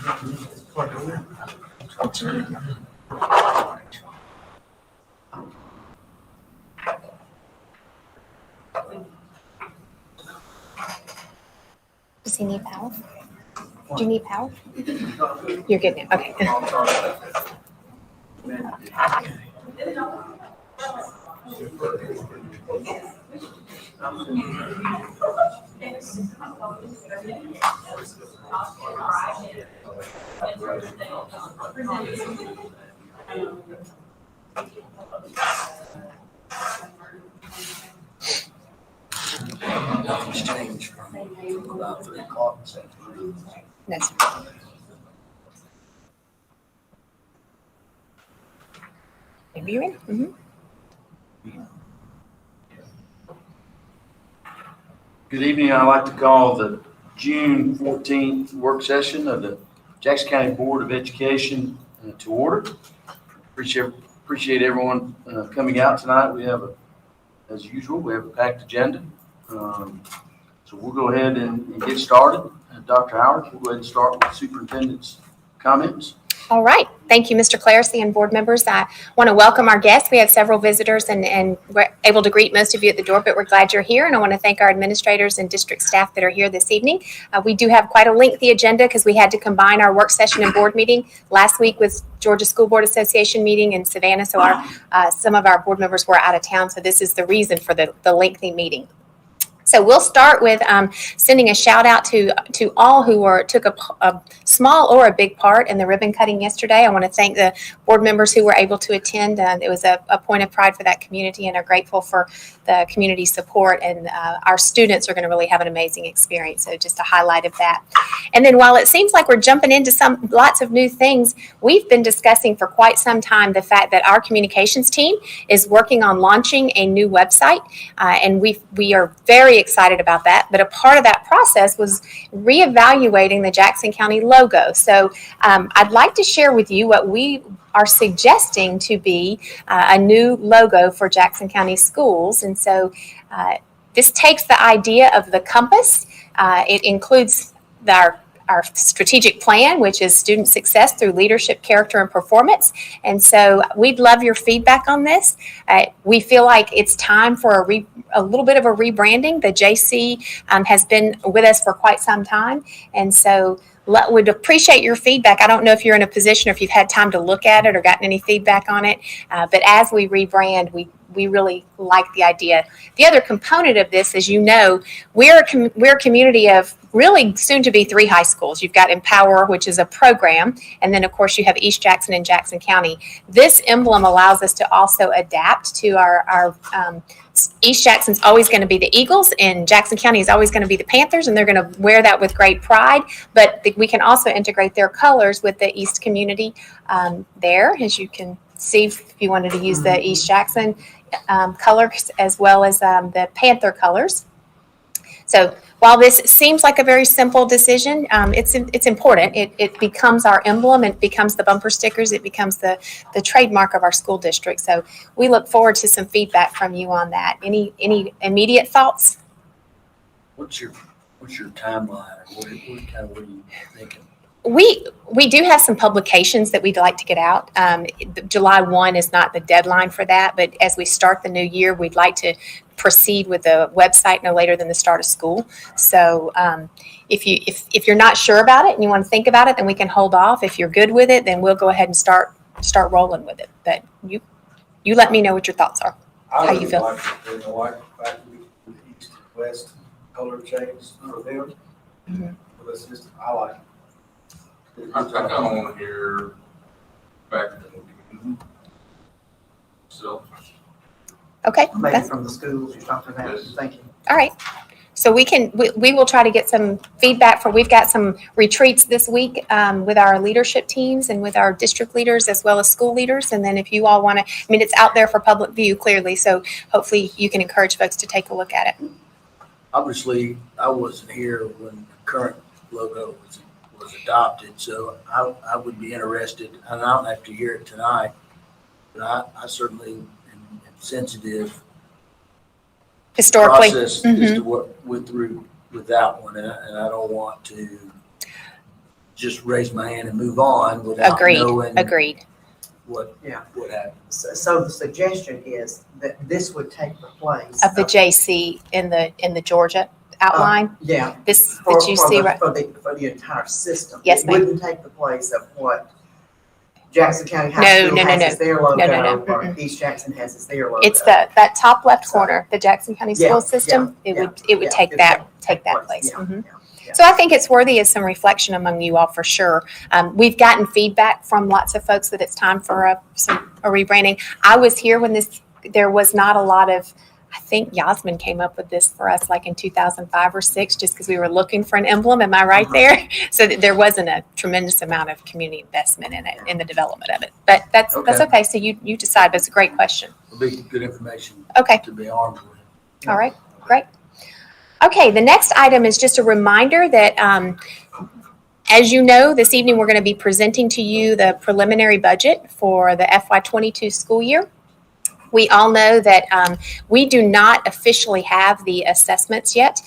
Does he need power? Do you need power? You're good now. Okay. Nothing's changed from about 3 o'clock this afternoon. That's maybe you're in. Mm-hmm. Good evening. I'd like to call the June 14th work session of the Jackson County Board of Education to order. Appreciate everyone coming out tonight. We have, as usual, we have a packed agenda. So we'll go ahead and get started. Dr. Howard, we'll go ahead and start with superintendent's comments. All right. Thank you, Mr. Clarsey and board members. I want to welcome our guests. We have several visitors and we're able to greet most of you at the door, but we're glad you're here. And I want to thank our administrators and district staff that are here this evening. We do have quite a lengthy agenda because we had to combine our work session and board meeting last week with Georgia School Board Association meeting in Savannah. So some of our board members were out of town. So this is the reason for the lengthy meeting. So we'll start with sending a shout out to all who took a small or a big part in the ribbon cutting yesterday. I want to thank the board members who were able to attend. It was a point of pride for that community and are grateful for the community support. And our students are going to really have an amazing experience. So just a highlight of that. And then while it seems like we're jumping into lots of new things, we've been discussing for quite some time the fact that our communications team is working on launching a new website. And we are very excited about that, but a part of that process was reevaluating the Jackson County logo. So I'd like to share with you what we are suggesting to be a new logo for Jackson County schools. And so this takes the idea of the compass. It includes our strategic plan, which is student success through leadership, character, and performance. And so we'd love your feedback on this. We feel like it's time for a little bit of a rebranding. The JC has been with us for quite some time. And so would appreciate your feedback. I don't know if you're in a position or if you've had time to look at it or gotten any feedback on it. But as we rebrand, we really like the idea. The other component of this, as you know, we're a community of really soon to be 3 high schools. You've got Empower, which is a program, and then of course you have East Jackson and Jackson County. This emblem allows us to also adapt to our East Jackson's always going to be the Eagles, and Jackson County is always going to be the Panthers, and they're going to wear that with great pride. But we can also integrate their colors with the East community there, as you can see if you wanted to use the East Jackson colors as well as the Panther colors. So while this seems like a very simple decision, it's important. It becomes our emblem. It becomes the bumper stickers. It becomes the trademark of our school district. So we look forward to some feedback from you on that. Any immediate thoughts? What's your timeline? What are you thinking? We do have some publications that we'd like to get out. July 1 is not the deadline for that, but as we start the new year, we'd like to proceed with the website no later than the start of school. So if you're not sure about it and you want to think about it, then we can hold off. If you're good with it, then we'll go ahead and start rolling with it. But you let me know what your thoughts are. How you feel? I like the fact that we east and west color change for them. Mm-hmm. But it's just, I like it. I kind of want to hear back to the community. So, Okay. Maybe from the schools or something. Thank you. All right. So we will try to get some feedback we've got some retreats this week with our leadership teams and with our district leaders as well as school leaders. And then if you all want to, it's out there for public view clearly. So hopefully you can encourage folks to take a look at it. Obviously, I wasn't here when the current logo was adopted, so I would be interested, and I don't have to hear it tonight, but I certainly am sensitive Historically. Process as to what went through with that one, and I don't want to just raise my hand and move on without knowing Agreed. what happened. So the suggestion is that this would take the place. Of the JC in the Georgia outline. Yeah. This For that you see right. for the entire system. Yes, It ma'am. wouldn't take the place of what Jackson County High School has as their logo. No. Or East Jackson has as their logo. It's that top left corner, the Jackson County school system. It would take that place. Yeah, Mhm. yeah. So I think it's worthy of some reflection among you all for sure. We've gotten feedback from lots of folks that it's time for a rebranding. I was here when there was not a lot of, I think Yasmin came up with this for us like in 2005 or 6, just because we were looking for an emblem. Am I right there? So that there wasn't a tremendous amount of community investment in it, in the development of it. But that's okay. So you decide, but it's a great question. It'll be good information Okay. to be armed with. All right, great. Okay, the next item is just a reminder that, as you know, this evening we're going to be presenting to you the preliminary budget for the FY22 school year. We all know that we do not officially have the assessments yet.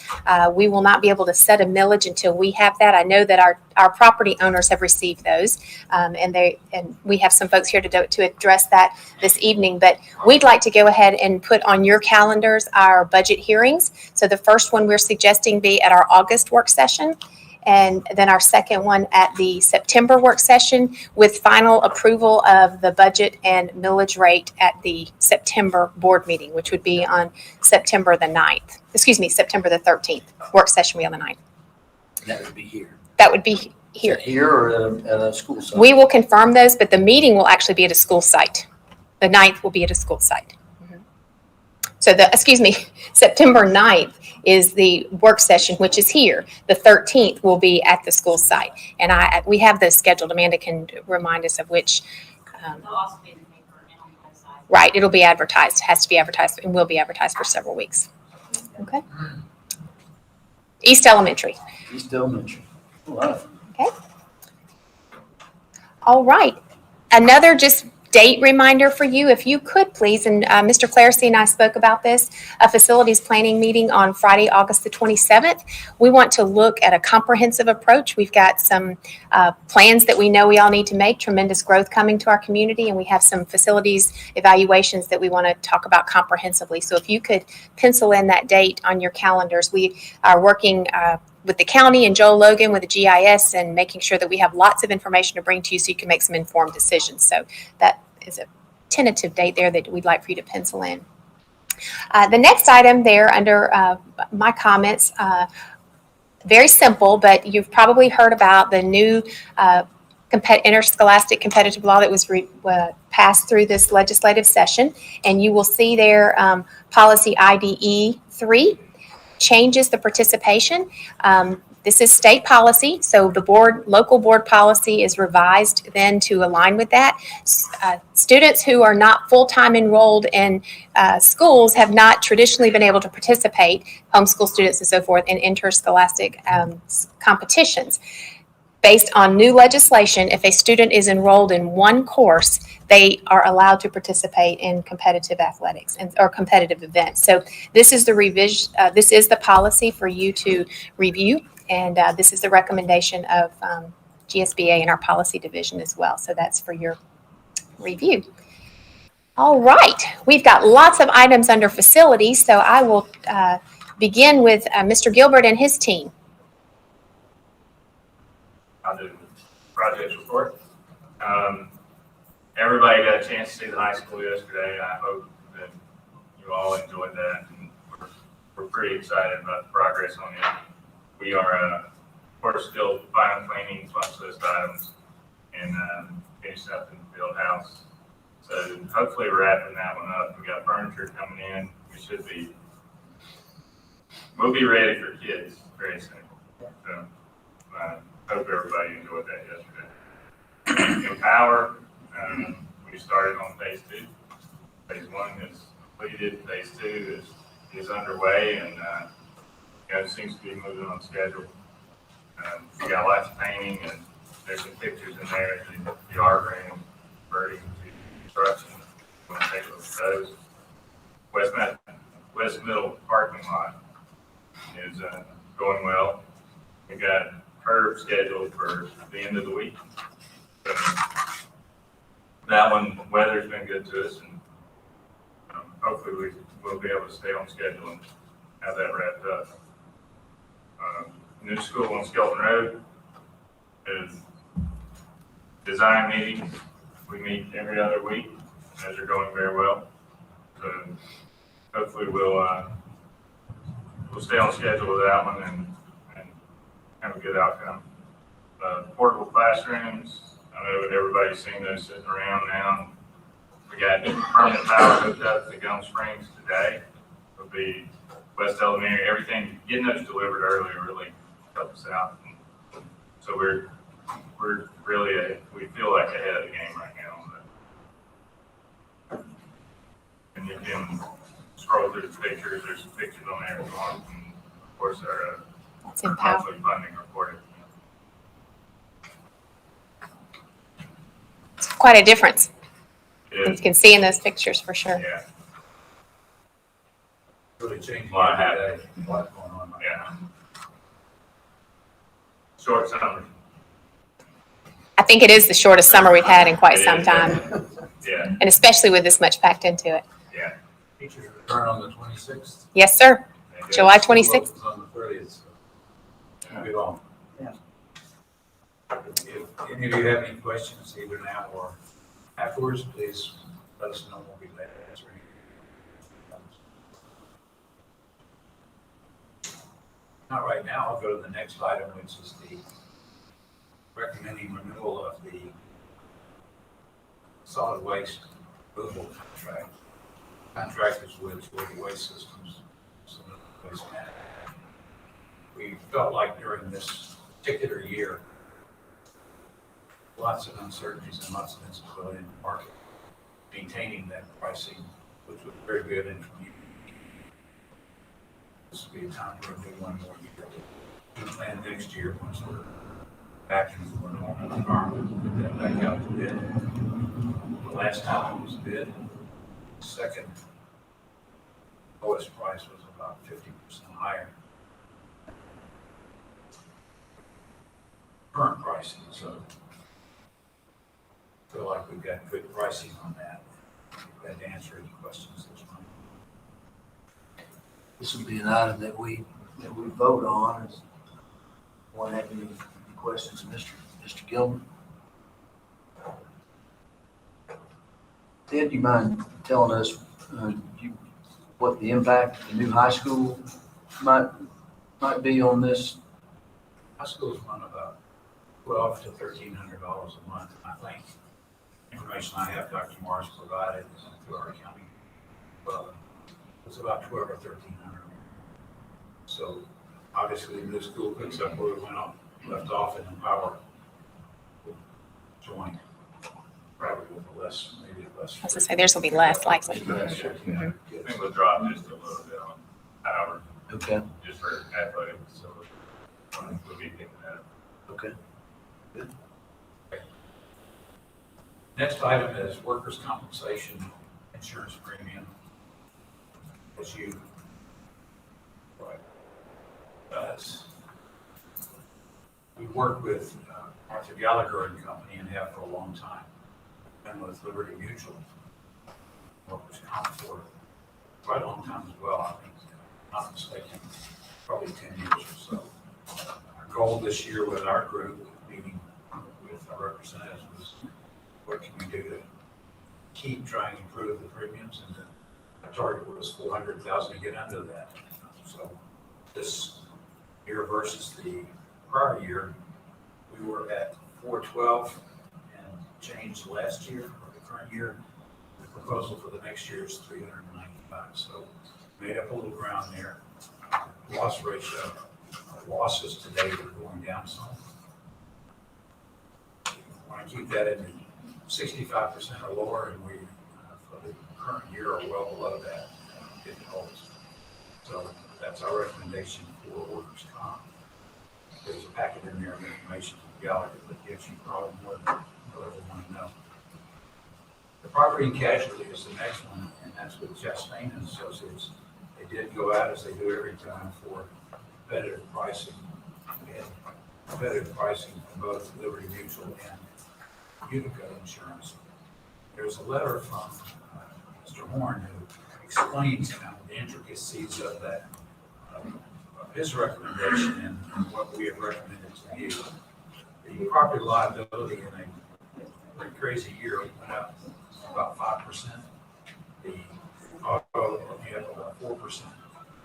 We will not be able to set a millage until we have that. I know that our property owners have received those, and we have some folks here to address that this evening. But we'd like to go ahead and put on your calendars our budget hearings. So the first one we're suggesting be at our August work session, and then our second one at the September work session, with final approval of the budget and millage rate at the September board meeting, which would be on September the 13th. Work session will be on the 9th. That would be here. That would be here. Is that here or at a school site? We will confirm those, but the meeting will actually be at a school site. The 9th will be at a school site. So September 9th is the work session, which is here. The 13th will be at the school site. And we have those scheduled. Amanda can remind us of which. It'll also be in the paper and on the website. Right, it'll be advertised, has to be advertised, and will be advertised for several weeks. Okay. East Elementary. East Elementary. All right. Okay. All right. Another just date reminder for you, if you could please, and Mr. Clarsey and I spoke about this, a facilities planning meeting on Friday, August the 27th. We want to look at a comprehensive approach. We've got some plans that we know we all need to make, tremendous growth coming to our community, and we have some facilities evaluations that we want to talk about comprehensively. So if you could pencil in that date on your calendars. We are working with the county and Joel Logan with the GIS and making sure that we have lots of information to bring to you so you can make some informed decisions. So that is a tentative date there that we'd like for you to pencil in. The next item there under my comments, very simple, but you've probably heard about the new interscholastic competitive law that was passed through this legislative session. And you will see there policy IDE 3. Changes the participation. This is state policy, so the local board policy is revised then to align with that. Students who are not full-time enrolled in schools have not traditionally been able to participate, homeschool students and so forth, in interscholastic competitions. Based on new legislation, if a student is enrolled in one course, they are allowed to participate in competitive athletics or competitive events. So this is the revision. This is the policy for you to review, and this is the recommendation of GSBA and our policy division as well. So that's for your review. All right, we've got lots of items under facilities, so I will begin with Mr. Gilbert and his team. I'll do projects report. Everybody got a chance to see the high school yesterday. I hope that you all enjoyed that. And we're pretty excited about the progress on it. We are, of course, still final cleaning, punch list items, and finishing up in the field house. So hopefully wrapping that one up. We got furniture coming in. We'll be ready for kids very soon. So, hope everybody enjoyed that yesterday. Empower, we started on phase 2. Phase 1 is completed. Phase 2 is underway, and it seems to be moving on schedule. We got lots of painting, and there's some pictures in there. The art room converting to construction. You want to take a look at those. West Middle parking lot is going well. We got curve scheduled for the end of the week. So that one, weather's been good to us, and hopefully we'll be able to stay on schedule and have that wrapped up. New school on Skelton Road is design meetings. We meet every other week. Those are going very well. So hopefully we'll stay on schedule with that one and have a good outcome. Portable classrooms, I know that everybody's seen those sitting around now. We got permanent power hooked up to Gum Springs today. It'll be West Elementary, everything, getting those delivered earlier really helped us out. So we're really, we feel like ahead of the game right now. And you can scroll through the pictures, there's some pictures on there as well. And of course, our That's empowering. monthly funding report. It's quite a difference. You It is, can see in those pictures for sure. yeah, Really changing Well, I every day. A lot going on. right yeah. Short summer. I think it is the shortest summer we've had in quite It some is, time, Yeah, and especially with this much packed into it. yeah. now. Teachers return on the 26th. Yes, sir. And, July School 26th. opens on the 30th, so it won't be long. Yeah. If any of you have any questions, either now or afterwards, please let us know. We'll be glad to answer any. Not right now. I'll go to the next item, which is the recommending renewal of the solid waste removal contract. Contract is with Florida Waste Systems, Solid Waste Management. We felt like during this particular year, lots of uncertainties and lots of instability in the market, maintaining that pricing, which was very good and this will be a time to renew one more year. We plan next year, once we're back into a normal environment, put that back out to bid. The last time it was bid, the second lowest price was about 50% higher. Current pricing, so I feel like we've got good pricing on that. Glad to answer any questions this morning. This will be an item that we vote on. Is one have any questions, Mr. Gilman? Ted, you mind telling us what the impact of the new high school might be on this? High schools run about $1,200 to $1,300 a month. I think information I have, Dr. Morris provided through our accounting. Well, it's about $1,200 or $1,300. So obviously, the new school picks up where we left off, and Empower will join. Probably with less, maybe less. I was gonna say, theirs will be less likely. I think we'll drop just a little bit on power, Okay, just for athletics, so we'll be picking that up. okay. Next item is workers' compensation insurance premium. As you, we work with Arthur Gallagher and Company and have for a long time, and with Liberty Mutual, workers' comp for quite a long time as well. I think, not mistaken, probably 10 years or so. Our goal this year with our group, meeting with our representatives, was what can we do to keep trying to improve the premiums, and the target was 400,000 to get under that. So this year versus the prior year, we were at 412 and changed last year, or the current year. The proposal for the next year is 395. So made up a little ground there. Loss ratio, losses today are going down some. We want to keep that in 65% or lower, and we, for the current year, are well below that if it holds. So that's our recommendation for workers' comp. There's a packet in there of information from Gallagher that gives you probably more than whatever you want to know. The property and casualty is the next one, and that's with Chastain and Associates. They did go out, as they do every time, for competitive pricing. We had competitive pricing from both Liberty Mutual and Utica Insurance. There's a letter from Mr. Horn who explains kind of the intricacies of that, of his recommendation and what we have recommended to you. The property liability in a pretty crazy year went up about 5%. The auto went up about 4%.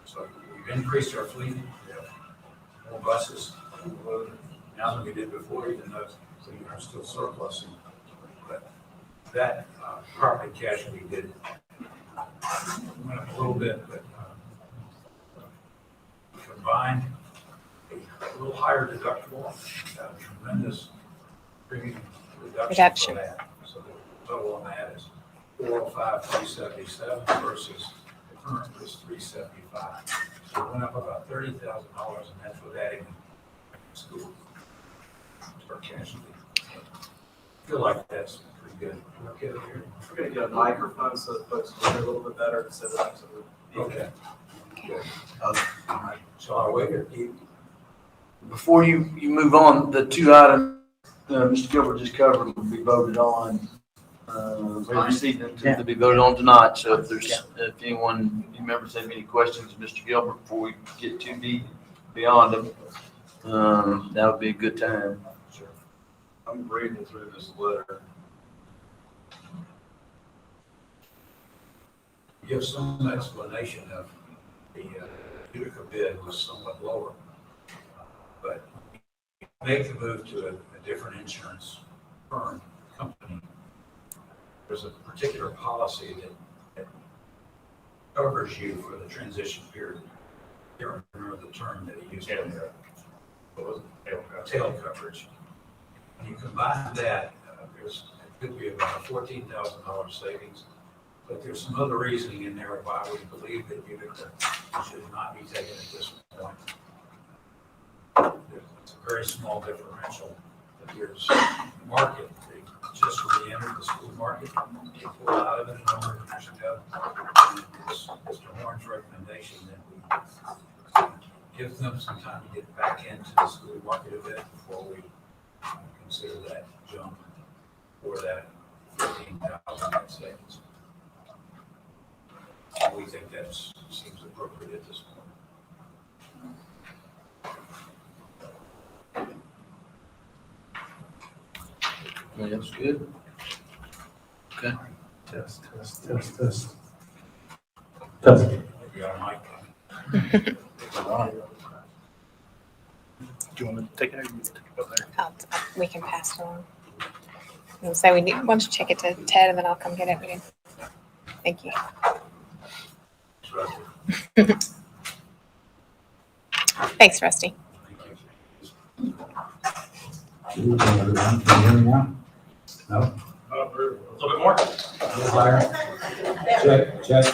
So we've increased our fleet. We have more buses now than we did before, even though we are still surplusing. But that property casualty did went up a little bit, but combined a little higher deductible, a tremendous premium reduction for that. So the total on that is $405,377 versus the current is $375. So it went up about $30,000, and that's with adding school or casualty. I feel like that's pretty good. Okay, here. We're gonna get a microphone so that folks can hear a little bit better instead of absolutely. Okay. Good. All right. So I'll wait here. Before you move on, the two items Mr. Gilbert just covered will be voted on. We received them to be voted on tonight. So if any members have any questions of Mr. Gilbert before we get too deep beyond them, that would be a good time. Sure. I'm reading through this letter. Give some explanation of the Utica bid was somewhat lower, but make the move to a different insurance firm, company. There's a particular policy that covers you for the transition period. I can't remember the term that he used. Tail coverage. When you combine that, it could be about a $14,000 savings. But there's some other reasoning in there why we believe that Utica should not be taken at this point. It's a very small differential. But there's market. They just re-entered the school market. They pulled out of it a number of years ago. And it's Mr. Horn's recommendation that we give them some time to get back into the school market a bit before we consider that jump or that $15,000 savings. We think that seems appropriate at this point. Yeah, that's good. Okay. Test. Test. We got a mic. Do you want to take it or you take it up there? We can pass it on. And so why don't you check it to Ted and then I'll come get it again. Thank you. Thanks, Rusty. Can you hear me now? No? A little bit more. Check.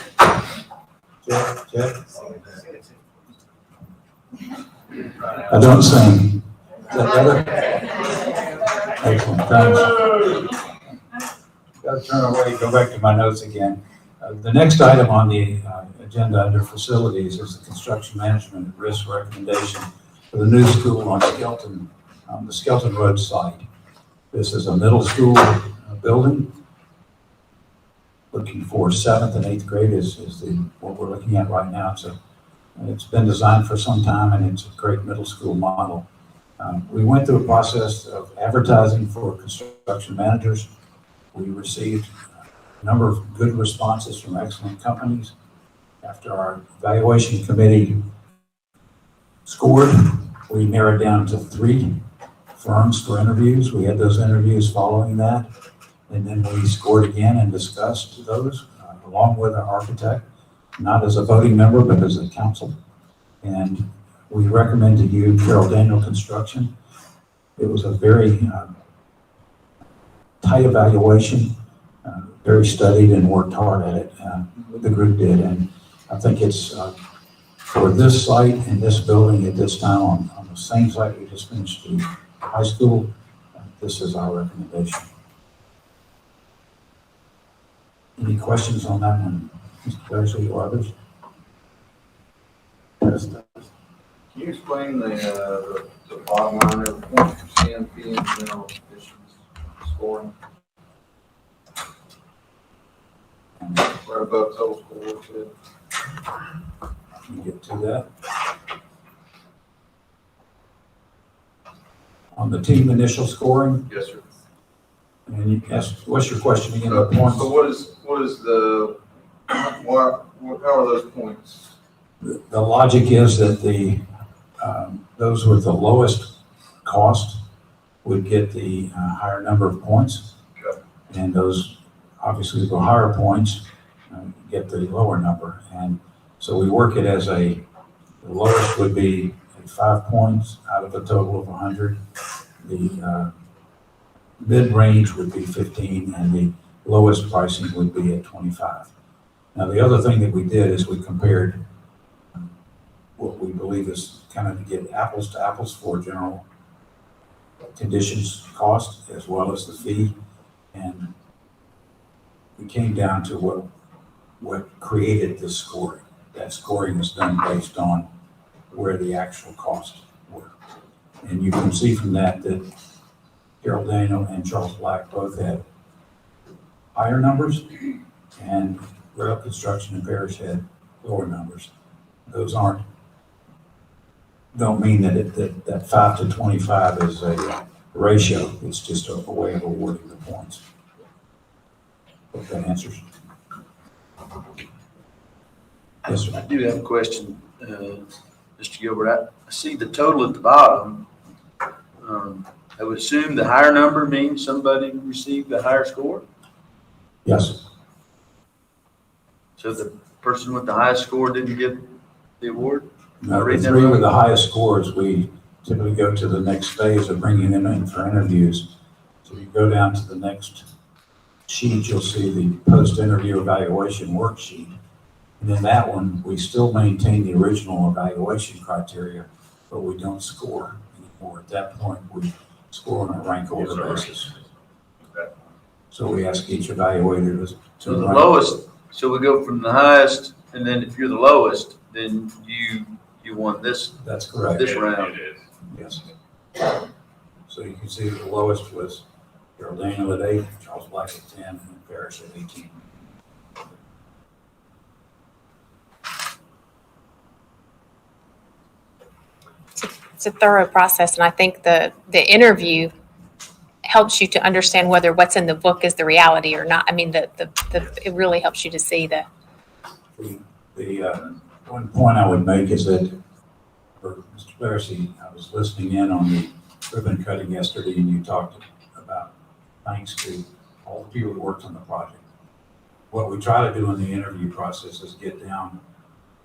I don't sing. Is that better? Excellent, thanks. Got to turn away, go back to my notes again. The next item on the agenda under facilities is the construction management and risk recommendation for the new school on the Skelton Road site. This is a middle school building. Looking for 7th and 8th grade is what we're looking at right now. It's been designed for some time and it's a great middle school model. We went through a process of advertising for construction managers. We received a number of good responses from excellent companies. After our evaluation committee scored, we narrowed down to 3 firms for interviews. We had those interviews following that, and then we scored again and discussed those along with our architect, not as a voting member, but as a council. And we recommended you Carroll Daniel Construction. It was a very tight evaluation, very studied and worked hard at it. The group did, and I think it's for this site and this building at this time on the same site we just finished the high school. This is our recommendation. Any questions on that one, Mr. Darcy or others? Can you explain the bottom line of points for CMP and general conditions scoring? Right above total score, too. Can you get to that? On the team initial scoring, Yes, sir. and you asked, what's your question again? So The points? what is the, how are those points? The logic is that those with the lowest cost would get the higher number of points. Okay. And those, obviously, the higher points get the lower number. And so we work it as the lowest would be at 5 points out of a total of 100. The mid-range would be 15, and the lowest pricing would be at 25. Now, the other thing that we did is we compared what we believe is kind of to get apples to apples for general conditions cost as well as the fee. And we came down to what created this scoring. That scoring is done based on where the actual costs were. And you can see from that Carol Daniel and Charles Black both had higher numbers, and Rail Construction and Parish had lower numbers. Those don't mean that 5 to 25 is a ratio. It's just a way of awarding the points. Hope that answers. Yes, sir. I do have a question, Mr. Gilbert. I see the total at the bottom. I would assume the higher number means somebody received a higher score. Yes. So the person with the highest score didn't get the award? Now, the three with the highest scores, we typically go to the next phase of bringing them in for interviews. So you go down to the next sheet, you'll see the post-interview evaluation worksheet. And in that one, we still maintain the original evaluation criteria, but we don't score anymore. At that point, we score on a rank order basis. So we ask each evaluator to So the rank. lowest, so we go from the highest, and then if you're the lowest, then you won this That's correct. this round. It is. Yes. So you can see the lowest was Carol Daniel at 8, Charles Black at 10, and Parrish at 18. It's a thorough process, and I think the interview helps you to understand whether what's in the book is the reality or not. I mean, it really helps you to see the. The one point I would make is that for Mr. Clarsey, I was listening in on the ribbon cutting yesterday, and you talked about thanks to all the people who worked on the project. What we try to do in the interview process is get down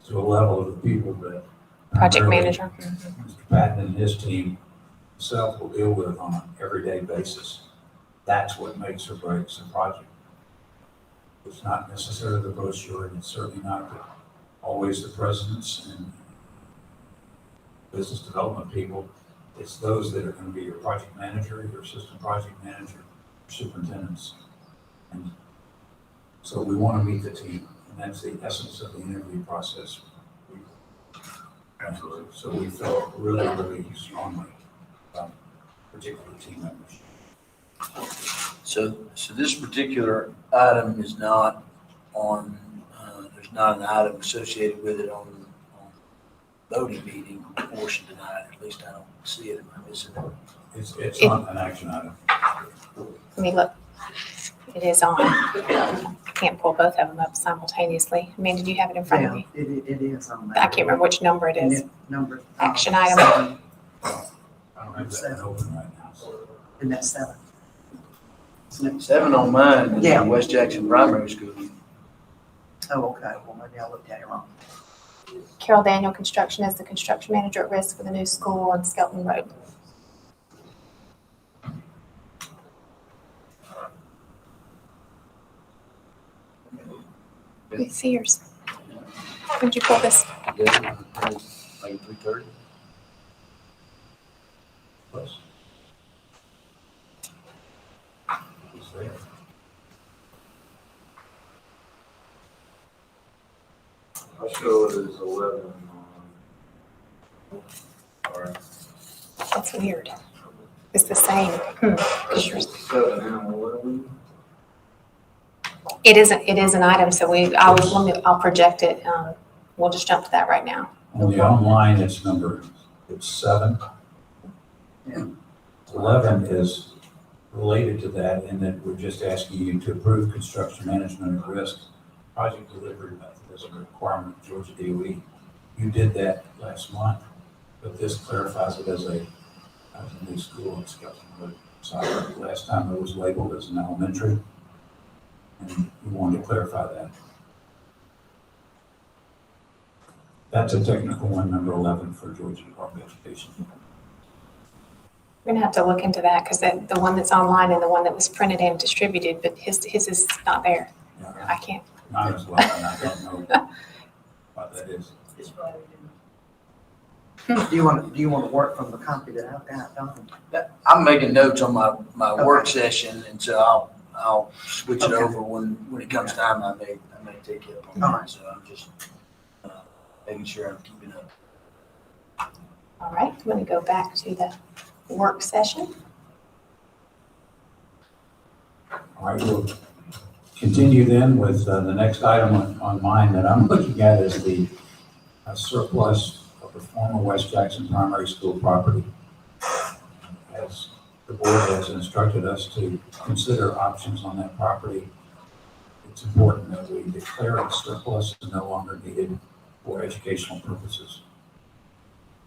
to a level of the people that Project manager. Mr. Patton and his team himself will deal with on an everyday basis. That's what makes or breaks a project. It's not necessarily the brochure, and it's certainly not always the presidents and business development people. It's those that are going to be your project manager, your assistant project manager, superintendents. And so we want to meet the team, and that's the essence of the interview process. Absolutely. So we felt really, really strongly about particular team members. So this particular item is not on, there's not an item associated with it on voting meeting portion tonight. At least I don't see it. Am I missing it? It's not an action item. Let me look. It is on. I can't pull both of them up simultaneously. Amanda, do you have it in front of Yeah, you? it is on there. I can't remember which number it is. Number. Action item. 7. I don't have that open right now. And that's 7. 7 on mine is Yeah. in West Jackson Primary School. Oh, okay, well, maybe I looked at it wrong. Carol Daniel Construction is the construction manager at risk for the new school on Skelton Road. Let me see yours. When'd you pull this? Yeah, like 3:30. Plus. It's there. I show it as 11 on That's weird. It's the same. That's just 7 and 11. It is an item, so I'll project it. We'll just jump to that right now. On the online, it's 7. Yeah. 11 is related to that in that we're just asking you to approve construction management at risk project delivery method as a requirement of Georgia DOE. You did that last month, but this clarifies it as a new school in Skelton. So last time it was labeled as an elementary, and we wanted to clarify that. That's a technical one, number 11 for Georgia Department of Education. We're gonna have to look into that because the one that's online and the one that was printed and distributed, but his is not there. Yeah, I can't. not as well, and I don't know what that is. Do you want to work from the copy that I've got, Don? I'm making notes on my work session, and so I'll switch it Okay. over when it comes time. I may take it up on that. So I'm just making sure I'm keeping up. All right, I'm gonna go back to the work session. All right, we'll continue then with the next item on mine that I'm looking at is the surplus of the former West Jackson Primary School property. As the board has instructed us to consider options on that property, it's important that we declare it surplus and no longer needed for educational purposes.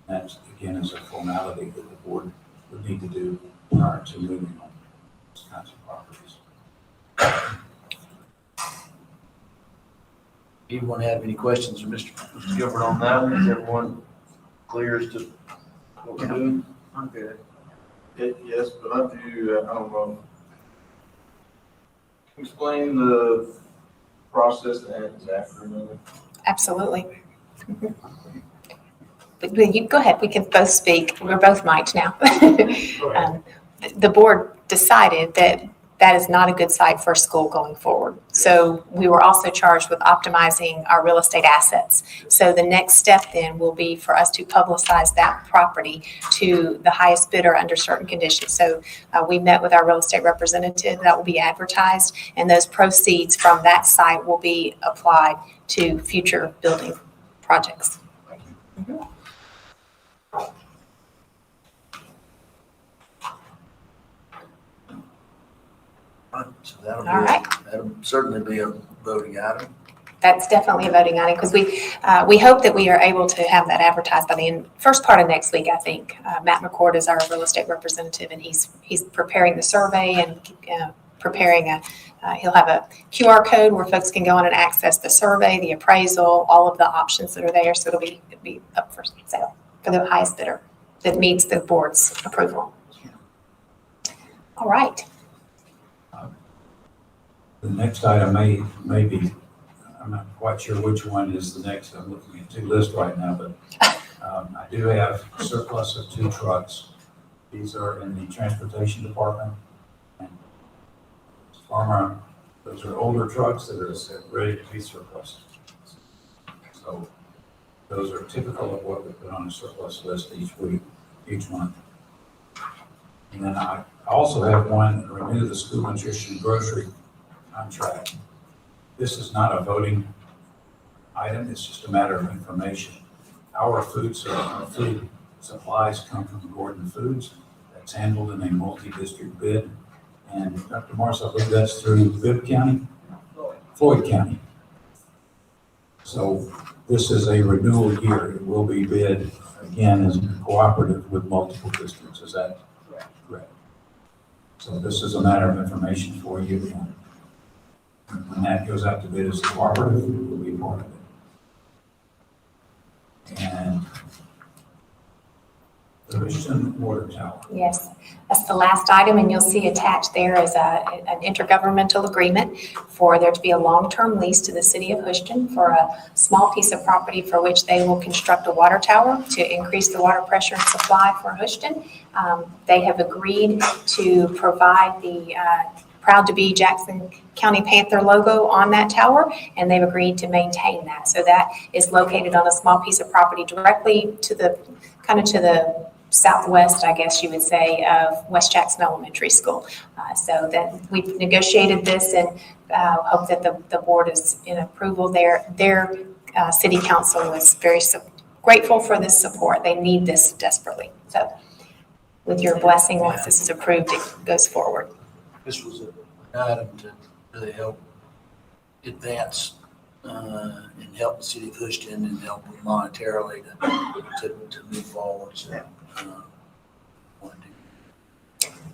That, again, is a formality that the board would need to do prior to moving on these kinds of properties. Anyone have any questions for Mr. Gilbert on that one? Is everyone clear as to what we're doing? I'm good. Yes, but I do, I don't know. Explain the process that happens after a minute. Absolutely. But you go ahead. We can both speak. We're both mic'd now. The board decided that is not a good site for a school going forward. So we were also charged with optimizing our real estate assets. So the next step then will be for us to publicize that property to the highest bidder under certain conditions. So we met with our real estate representative. That will be advertised, and those proceeds from that site will be applied to future building projects. So that'll All right. that'll certainly be a voting item. That's definitely a voting item because we hope that we are able to have that advertised by the first part of next week. I think Matt McCord is our real estate representative, and he's preparing the survey and preparing he'll have a QR code where folks can go in and access the survey, the appraisal, all of the options that are there. So it'll be up for sale for the highest bidder that meets the board's approval. All right. The next item may be, I'm not quite sure which one is the next. I'm looking at 2 lists right now, but I do have a surplus of 2 trucks. These are in the transportation department. And farmer, those are older trucks that are ready to be surplus. So those are typical of what we put on a surplus list each month. And then I also have one, renew the school nutrition grocery contract. This is not a voting item, it's just a matter of information. Our food supplies come from Gordon Foods. That's handled in a multi-district bid. And Dr. Morris, I believe that's through Bibb County? Floyd County. So this is a renewal year. It will be bid again as cooperative with multiple districts. Is that correct? So this is a matter of information for you. When that goes out to bid as cooperative, it will be part of it. And the Houston Water Tower. Yes, that's the last item, and you'll see attached there is an intergovernmental agreement for there to be a long-term lease to the city of Houston for a small piece of property for which they will construct a water tower to increase the water pressure and supply for Houston. They have agreed to provide the proud to be Jackson County Panther logo on that tower, and they've agreed to maintain that. So that is located on a small piece of property directly to the kind of to the southwest, I guess you would say, of West Jackson Elementary School. So that we've negotiated this and hope that the board is in approval there. Their city council was very grateful for this support. They need this desperately. So with your blessing, once this is approved, it goes forward. This was an item to really help advance and help the city of Houston and help them monetarily to move forward. So,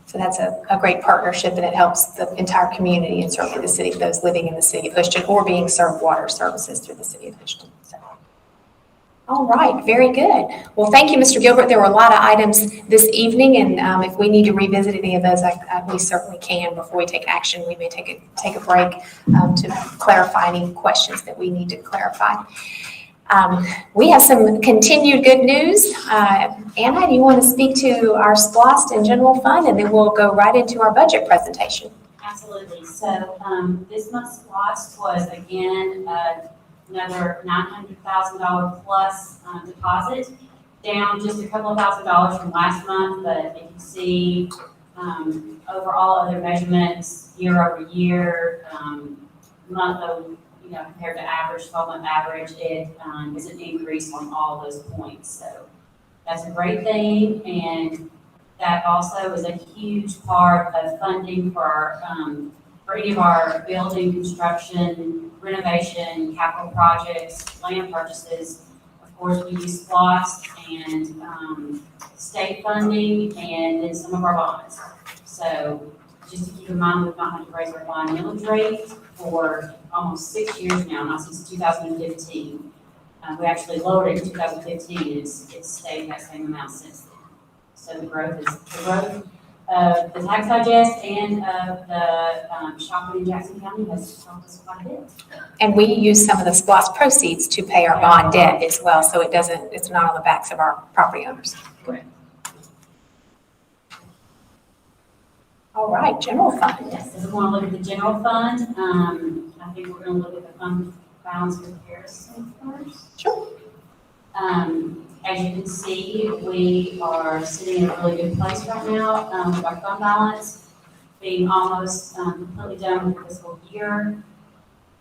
So that's a great partnership, and it helps the entire community and certainly the city, those living in the city of Houston or being served water services through the city of Houston. So. All right, very good. Well, thank you, Mr. Gilbert. There were a lot of items this evening, and if we need to revisit any of those, we certainly can. Before we take action, we may take a break to clarify any questions that we need to clarify. We have some continued good news. Anna, do you want to speak to our SPLOST and general fund, and then we'll go right into our budget presentation. Absolutely. So this month's SPLOST was again another $900,000 plus deposit, down just a couple of $1,000s from last month. But if you see overall other measurements year over year, compared to average, 12-month average, it is an increase on all those points. So that's a great thing, and that also is a huge part of funding for any of our building, construction, renovation, capital projects, land purchases. Of course, we use SPLOST and state funding, and then some of our bonds. So just to keep in mind, we've not had to raise our bond millage rate for almost 6 years now, not since 2015. We actually lowered it in 2015. It's stayed that same amount since then. So the growth of the tax digest and of the shopping in Jackson County has helped us quite a bit. And we use some of the SPLOST proceeds to pay our bond debt as well, so it's not on the backs of our property owners. Correct. All right, general fund. Yes, so we want to look at the general fund. I think we're going to look at the fund balance comparison first. Sure. As you can see, we are sitting in a really good place right now with our fund balance being almost completely done with the fiscal year.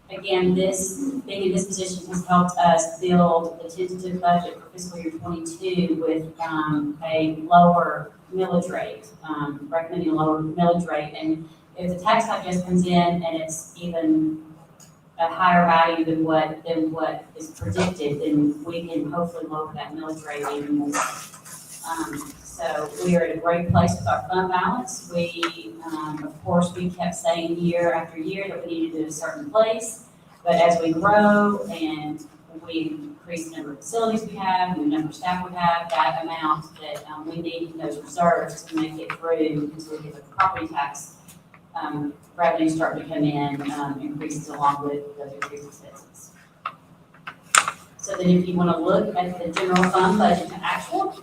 Again, being in this position has helped us build the tentative budget for fiscal year 22 with a lower millage rate, recommending a lower millage rate. And if the tax digest comes in and it's even a higher value than what is predicted, then we can hopefully lower that millage rate even more. So we are at a great place with our fund balance. Of course, we kept saying year after year that we needed to do a certain place, but as we grow and we increase the number of facilities we have, and the number of staff we have, that amount that we need in those reserves to make it through until we get the property tax revenue starting to come in, increases along with those increased expenses. So then if you want to look at the general fund budget to actual,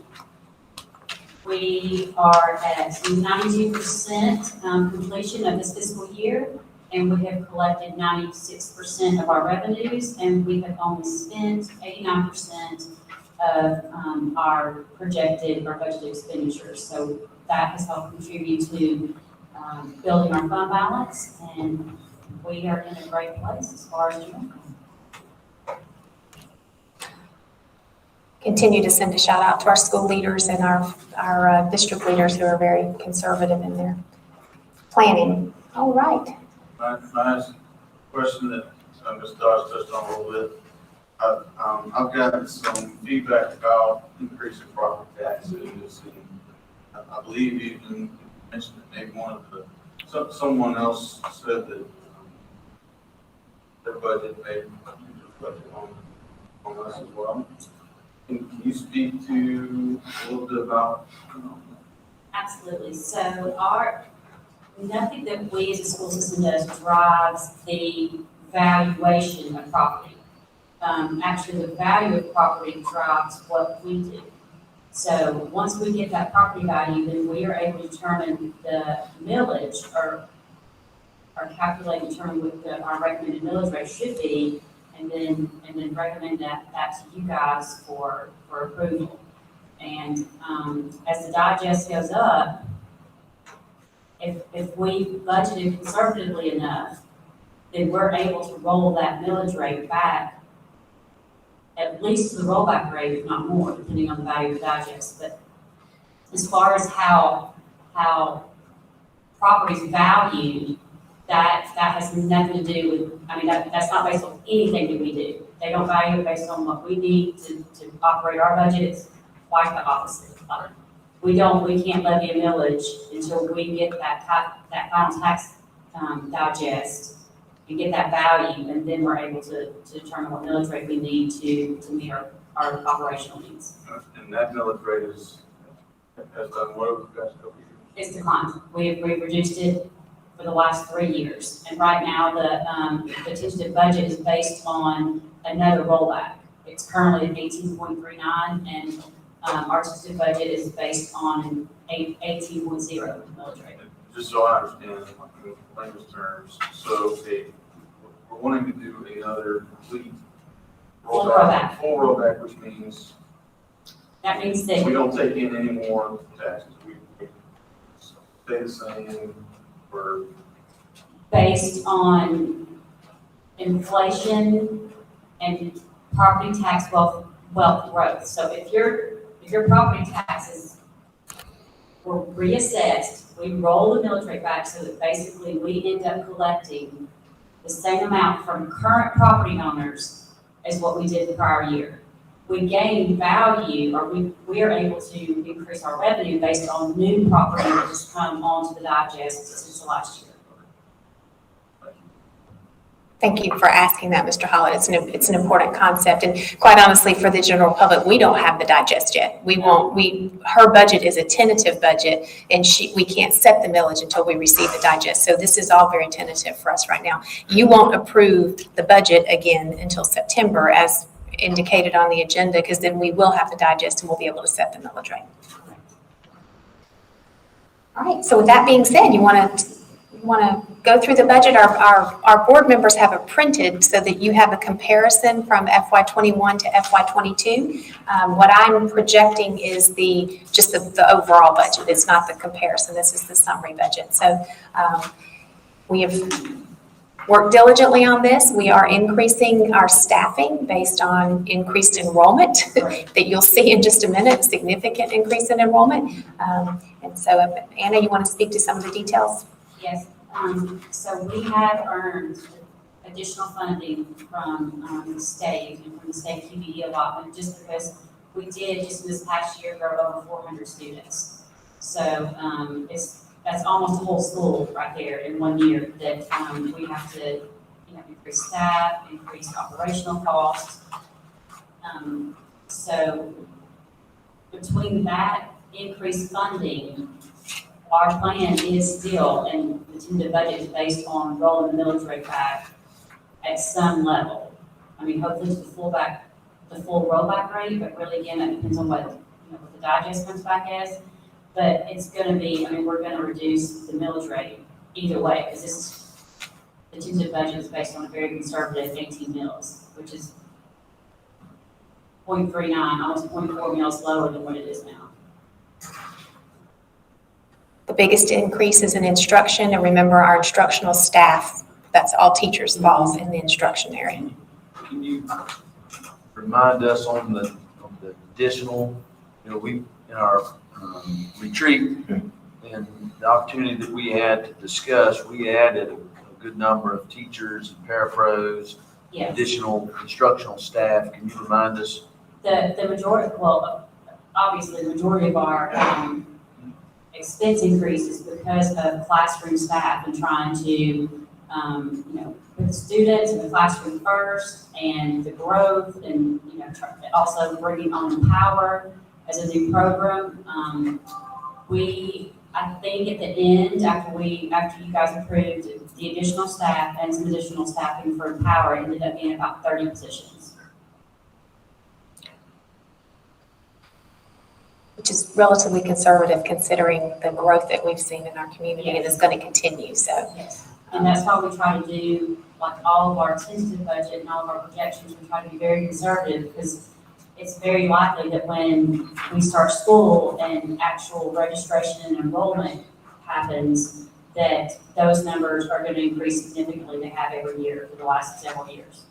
we are at 92% completion of this fiscal year, and we have collected 96% of our revenues, and we have only spent 89% of our budgeted expenditures. So that has helped contribute to building our fund balance, and we are in a great place as far as general fund. Continue to send a shout out to our school leaders and our district leaders who are very conservative in their planning. All right. Nice question that Ms. Dodge touched on a little bit. I've gotten some feedback about increasing property taxes, and I believe you even mentioned that maybe someone else said that their budget may reflect on us as well. Can you speak to a little bit about? Absolutely. So nothing that we as a school system does drives the valuation of property. Actually, the value of property drives what we do. So once we get that property value, then we are able to determine the millage or calculate and determine what our recommended millage rate should be, and then recommend that to you guys for approval. And as the digest goes up, if we budgeted conservatively enough, then we're able to roll that millage rate back, at least to the rollback rate, if not more, depending on the value of the digest. But as far as how property's valued, that has nothing to do with, I mean, that's not based on anything that we do. They don't value it based on what we need to operate our budget. It's quite the opposite. We can't levy a millage until we get that final tax digest and get that value, and then we're able to determine what millage rate we need to meet our operational needs. And that millage rate has done what over the past couple of years? It's declined. We've reduced it for the last 3 years. And right now, the tentative budget is based on another rollback. It's currently at 18.39, and our tentative budget is based on 18.0 millage rate. Just so I understand, in layman's terms, so we're wanting to do another complete Full rollback. Full rollback, which means That means that we don't take in any more taxes. We stay the same for. based on inflation and property tax wealth growth. So if your property taxes were reassessed, we roll the millage rate back so that basically we end up collecting the same amount from current property owners as what we did the prior year. We gain value, or we are able to increase our revenue based on new property that has come onto the digest since the last year. Thank you for asking that, Mr. Hollett. It's an important concept, and quite honestly, for the general public, we don't have the digest yet. Her budget is a tentative budget, and we can't set the millage until we receive the digest. So this is all very tentative for us right now. You won't approve the budget again until September, as indicated on the agenda, because then we will have the digest and we'll be able to set the millage rate. All right. So with that being said, you want to go through the budget. Our board members have it printed so that you have a comparison from FY21 to FY22. What I'm projecting is just the overall budget. It's not the comparison. This is the summary budget. So we have worked diligently on this. We are increasing our staffing based on increased enrollment that you'll see in just a minute, significant increase in enrollment. And so Anna, you want to speak to some of the details? Yes, so we have earned additional funding from the state and from the state QBE allotment, just because we did just this past year grow over 400 students. So that's almost a whole school right there in 1 year that we have to increase staff, increase operational costs. So between that increased funding, our plan is still, and the tentative budget is based on rolling the millage rate back at some level. I mean, hopefully to the full rollback rate, but really again, that depends on what the digest comes back as. But it's going to be, we're going to reduce the millage rate either way, because the tentative budget is based on a very conservative 18 mills, which is 0.39, almost 0.4 mills lower than what it is now. The biggest increase is in instruction, and remember our instructional staff, that's all teachers involved in the instruction area. Can you remind us on the additional, we in our retreat and the opportunity that we had to discuss, we added a good number of teachers and parapros, Yes. additional instructional staff. Can you remind us? The majority, obviously the majority of our expense increase is because of classroom staff and trying to, put the students in the classroom first, and the growth, and also bringing on Power as a new program. I think at the end, after you guys approved the additional staff and some additional staffing for Power, it ended up being about 30 positions. Which is relatively conservative considering the growth that we've seen in our community, Yes. and it's going to continue. So, Yes. And that's why we try to do, like all of our tentative budget and all of our projections, we try to be very conservative, because it's very likely that when we start school and actual registration and enrollment happens, that those numbers are going to increase significantly. They have every year for the last several years.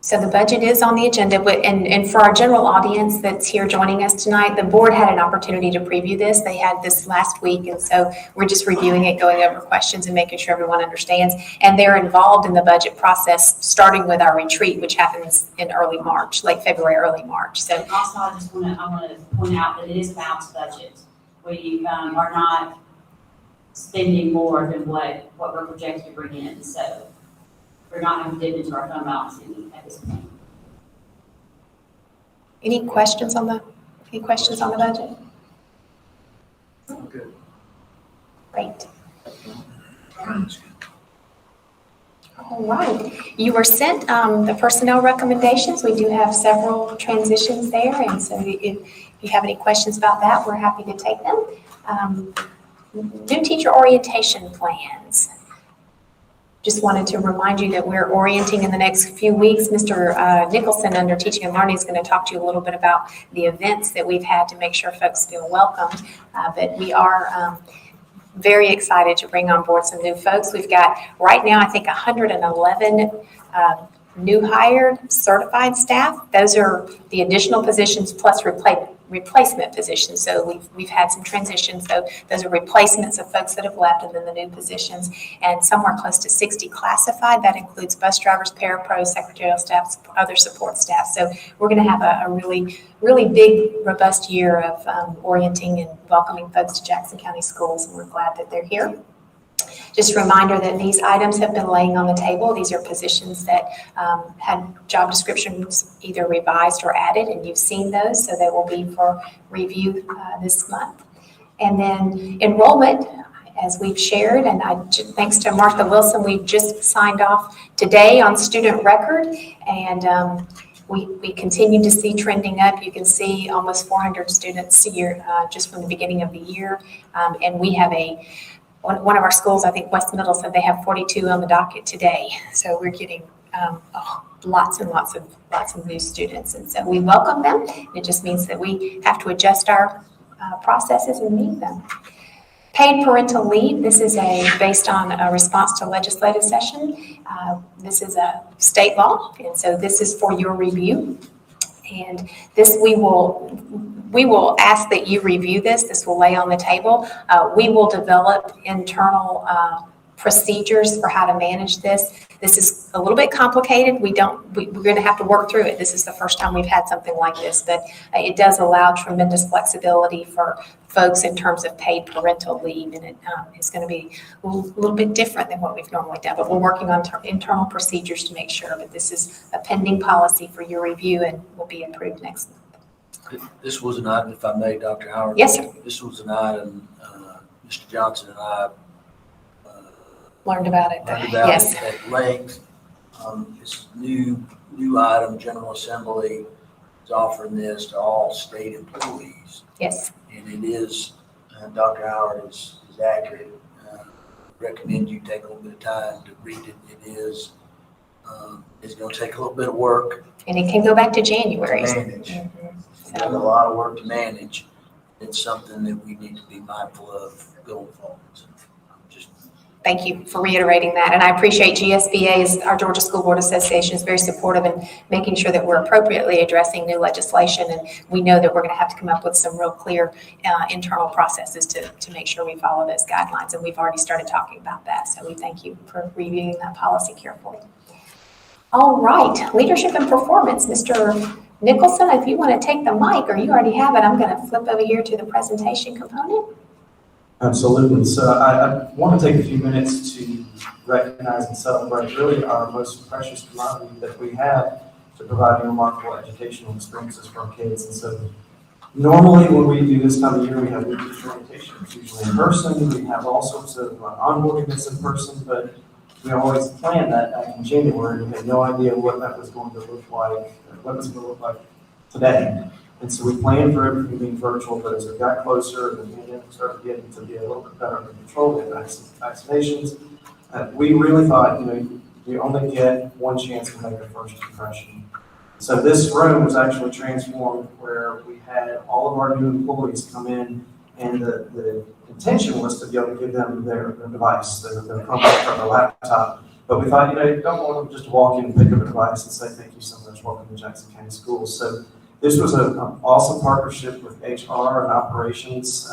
So the budget is on the agenda, and for our general audience that's here joining us tonight, the board had an opportunity to preview this. They had this last week, and so we're just reviewing it, going over questions and making sure everyone understands. And they're involved in the budget process, starting with our retreat, which happens in early March, late February, early March. So and also, I want to point out that it is a balanced budget. We are not spending more than what we're projected to bring in. So we're not having to dip into our fund balance at this point. any questions on the budget? Okay. Great. All right. You were sent the personnel recommendations. We do have several transitions there, and so if you have any questions about that, we're happy to take them. New teacher orientation plans. Just wanted to remind you that we're orienting in the next few weeks. Mr. Nicholson under Teaching and Learning is going to talk to you a little bit about the events that we've had to make sure folks feel welcomed. But we are very excited to bring on board some new folks. We've got right now, I think, 111 new hired certified staff. Those are the additional positions plus replacement positions. So we've had some transitions. So those are replacements of folks that have left, and then the new positions, and somewhere close to 60 classified. That includes bus drivers, parapros, secretarial staff, other support staff. So we're going to have a really, really big, robust year of orienting and welcoming folks to Jackson County schools, and we're glad that they're here. Just a reminder that these items have been laying on the table. These are positions that had job descriptions either revised or added, and you've seen those, so they will be for review this month. And then enrollment, as we've shared, and thanks to Martha Wilson, we've just signed off today on student record, and we continue to see trending up. You can see almost 400 students a year just from the beginning of the year, and we have one of our schools, I think West Middle, said they have 42 on the docket today. So we're getting lots and lots of new students. And so we welcome them. It just means that we have to adjust our processes and meet them. Paid parental leave. This is based on a response to legislative session. This is a state law. And so this is for your review. And this we will ask that you review this. This will lay on the table. We will develop internal procedures for how to manage this. This is a little bit complicated. We're going to have to work through it. This is the first time we've had something like this, but it does allow tremendous flexibility for folks in terms of paid parental leave, and it is going to be a little bit different than what we've normally done, but we're working on internal procedures to make sure that this is a pending policy for your review and will be approved next month. This was an item, if I may, Dr. Howard. Yes, sir. This was an item Mr. Johnson and I Learned about it. Yes. At length. This new item, General Assembly is offering this to all state employees. Yes. And it is, Dr. Howard is accurate. Recommend you take a little bit of time to read it. It is, it's going to take a little bit of work. And it can go back to January. To manage. Mm-hmm. So, a lot of work to manage. It's something that we need to be mindful of going forward. Thank you for reiterating that. And I appreciate GSBA, our Georgia School Board Association, is very supportive in making sure that we're appropriately addressing new legislation. And we know that we're going to have to come up with some real clear internal processes to make sure we follow those guidelines. And we've already started talking about that. So we thank you for reviewing that policy carefully. All right, leadership and performance. Mr. Nicholson, if you want to take the mic, or you already have it, I'm going to flip over here to the presentation component. Absolutely. So I want to take a few minutes to recognize and celebrate really our most precious commodity that we have to provide remarkable educational experiences for our kids. And so normally when we do this time of year, we have new teacher orientations, usually in person. We have all sorts of onboarding that's in person, but we always plan that back in January. We had no idea what that was going to look like, what it's going to look like today. And so we planned for everything being virtual, but as we got closer, the pandemic started getting to be a little bit better under control with vaccinations. We really thought, You only get one chance to make a first impression. So this room was actually transformed where we had all of our new employees come in, and the intention was to be able to give them their device, their Chromebook or their laptop. But we thought, you don't want them just to walk in and pick up a device and say, thank you so much, welcome to Jackson County Schools. So this was an awesome partnership with HR and operations,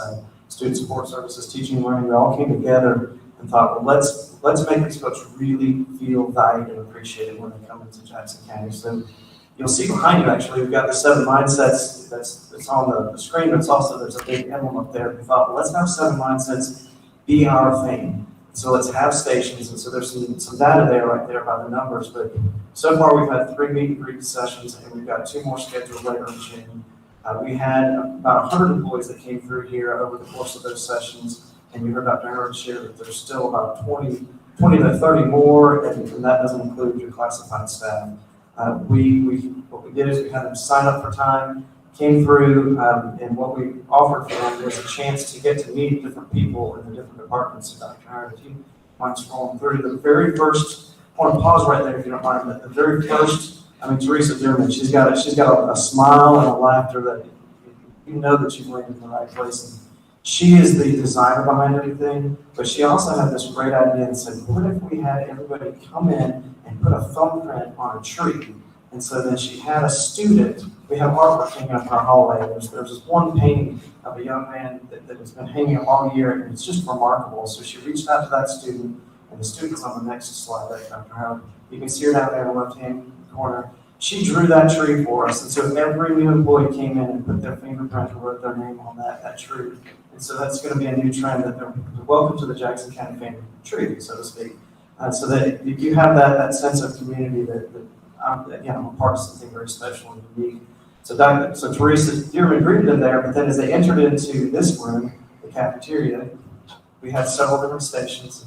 student support services, teaching and learning. We all came together and thought, well, let's make these folks really feel valued and appreciated when they come into Jackson County. So you'll see behind you, actually, we've got the 7 mindsets it's on the screen, but it's also, there's a big emblem up there. We thought, well, let's have 7 mindsets be our thing. So let's have stations, and so there's some data there right there by the numbers, but so far we've had 3 meet and greet sessions, and we've got 2 more scheduled later in June. We had about 100 employees that came through here over the course of those sessions, and you heard Dr. Howard share that there's still about 20 to 30 more, and that doesn't include your classified staff. What we did is we had them sign up for time, came through, and what we offered for them was a chance to get to meet different people in the different departments. So Dr. Howard, if you mind scrolling through the very first, I want to pause right there if you don't mind, but the very first, Teresa Dierman, she's got a smile and a laughter that you know that you've landed in the right place. And she is the designer behind everything, but she also had this great idea and said, what if we had everybody come in and put a thumbprint on a tree? And so then she had a student, we have artwork hanging up in our hallway. There's this one painting of a young man that has been hanging up all year, and it's just remarkable. So she reached out to that student, and the student's on the next slide, right, Dr. Howard. You can see her down there in the left-hand corner. She drew that tree for us, and so every new employee came in and put their fingerprint and wrote their name on that tree. And so that's going to be a new trend that they're welcome to the Jackson County family tree, so to speak. So that you have that sense of community that I'm a part of something very special and unique. So Teresa Dierman greeted them there, but then as they entered into this room, the cafeteria, we had several different stations.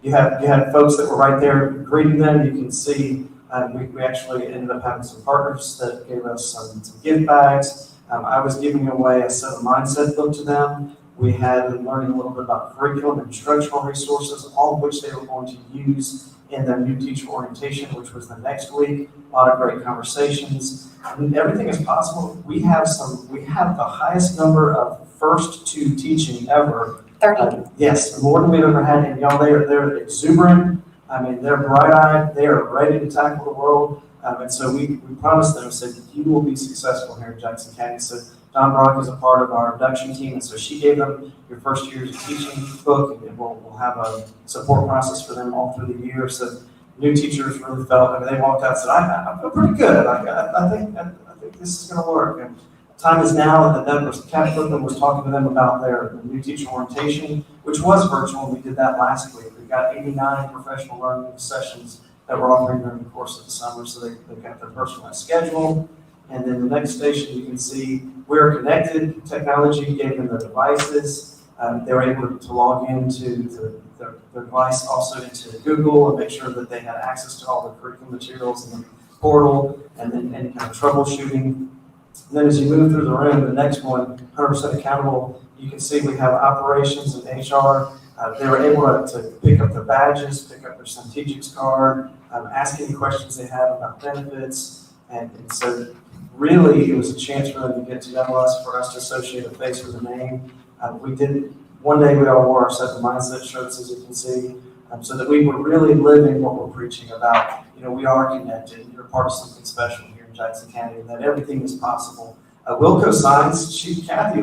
You had folks that were right there greeting them. You can see we actually ended up having some partners that gave us some gift bags. I was giving away a 7 mindset book to them. We had them learning a little bit about curriculum and instructional resources, all of which they were going to use in their new teacher orientation, which was the next week. A lot of great conversations. And everything is possible. We have the highest number of first to teaching ever. 30. Yes, more than we've ever had. And y'all, they're exuberant. They're bright-eyed. They are ready to tackle the world. And so we promised them, said, you will be successful here in Jackson County. So Don Brock is a part of our induction team, and so she gave them your first year's teaching book, and we'll have a support process for them all through the year. So new teachers really felt, they walked out and said, I feel pretty good. I think this is going to work. And time is now, and Kat Clifton was talking to them about their new teacher orientation, which was virtual, and we did that last week. We got 89 professional learning sessions that we're offering during the course of the summer, so they've got their personalized schedule. And then the next station, you can see we're connected. Technology gave them their devices. They were able to log into their device, also into Google, and make sure that they had access to all the curriculum materials in the portal, and then any kind of troubleshooting. And then as you move through the room, the next one, 100% accountable, you can see we have operations and HR. They were able to pick up their badges, pick up their strategics card, ask any questions they have about benefits, and so really, it was a chance for them to get to know us, for us to associate a face with a name. One day we all wore our 7 mindset shirts, as you can see, so that we were really living what we're preaching about. We are connected. You're part of something special here in Jackson County, and that everything is possible. Wilco Signs, Kathy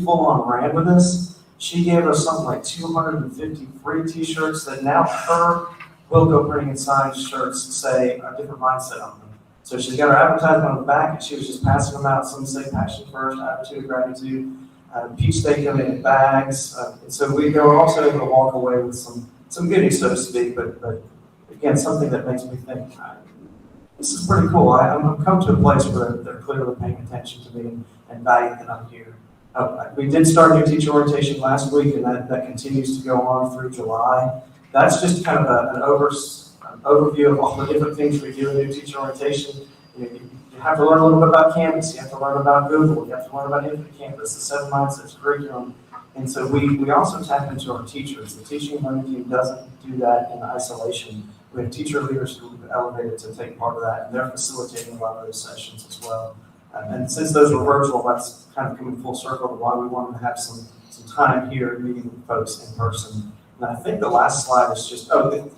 full on ran with us. She gave us something like 250 free t-shirts that now her Wilco Printing and Signs shirts say a different mindset on them. So she's got her advertisement on the back, and she was just passing them out. Some say passion first, attitude, gratitude, peach steak coming in bags. And so they were also able to walk away with some goodies, so to speak, but again, something that makes me think, this is pretty cool. I'm come to a place where they're clearly paying attention to me and value that I'm here. We did start new teacher orientation last week, and that continues to go on through July. That's just kind of an overview of all the different things we do in new teacher orientation. You have to learn a little bit about Canvas. You have to learn about Google. You have to learn about Infinite Campus, the 7 mindsets, curriculum. And so we also tap into our teachers. The teaching and learning team doesn't do that in isolation. We have teacher leaders who we've elevated to take part of that, and they're facilitating a lot of those sessions as well. And since those were virtual, that's kind of coming full circle to why we wanted to have some time here meeting with folks in person. And I think the last slide is just,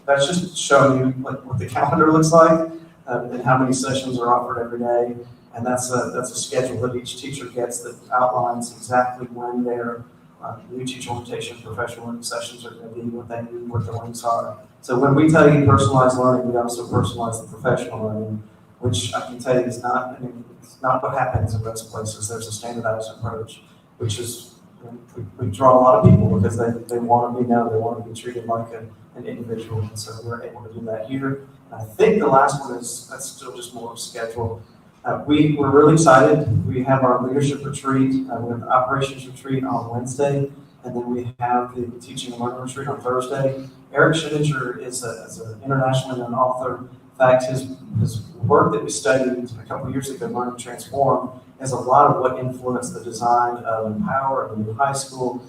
that's just showing you like what the calendar looks like and how many sessions are offered every day. And that's a schedule that each teacher gets that outlines exactly when their new teacher orientation professional learning sessions are going to be, what they need, what the links are. So when we tell you personalized learning, we also personalize the professional learning, which I can tell you is not, it's not what happens in most places. There's a standardized approach, which is, we draw a lot of people because they want to be known, they want to be treated like an individual. And so we're able to do that here. And I think the last one that's still just more of schedule. We're really excited. We have our leadership retreat, we have the operations retreat on Wednesday, and then we have the teaching and learning retreat on Thursday. Eric SHENINGER is an internationally known author. In fact, his work that we studied a couple of years ago, Learn and Transform, is a lot of what influenced the design of Empower and the new high school.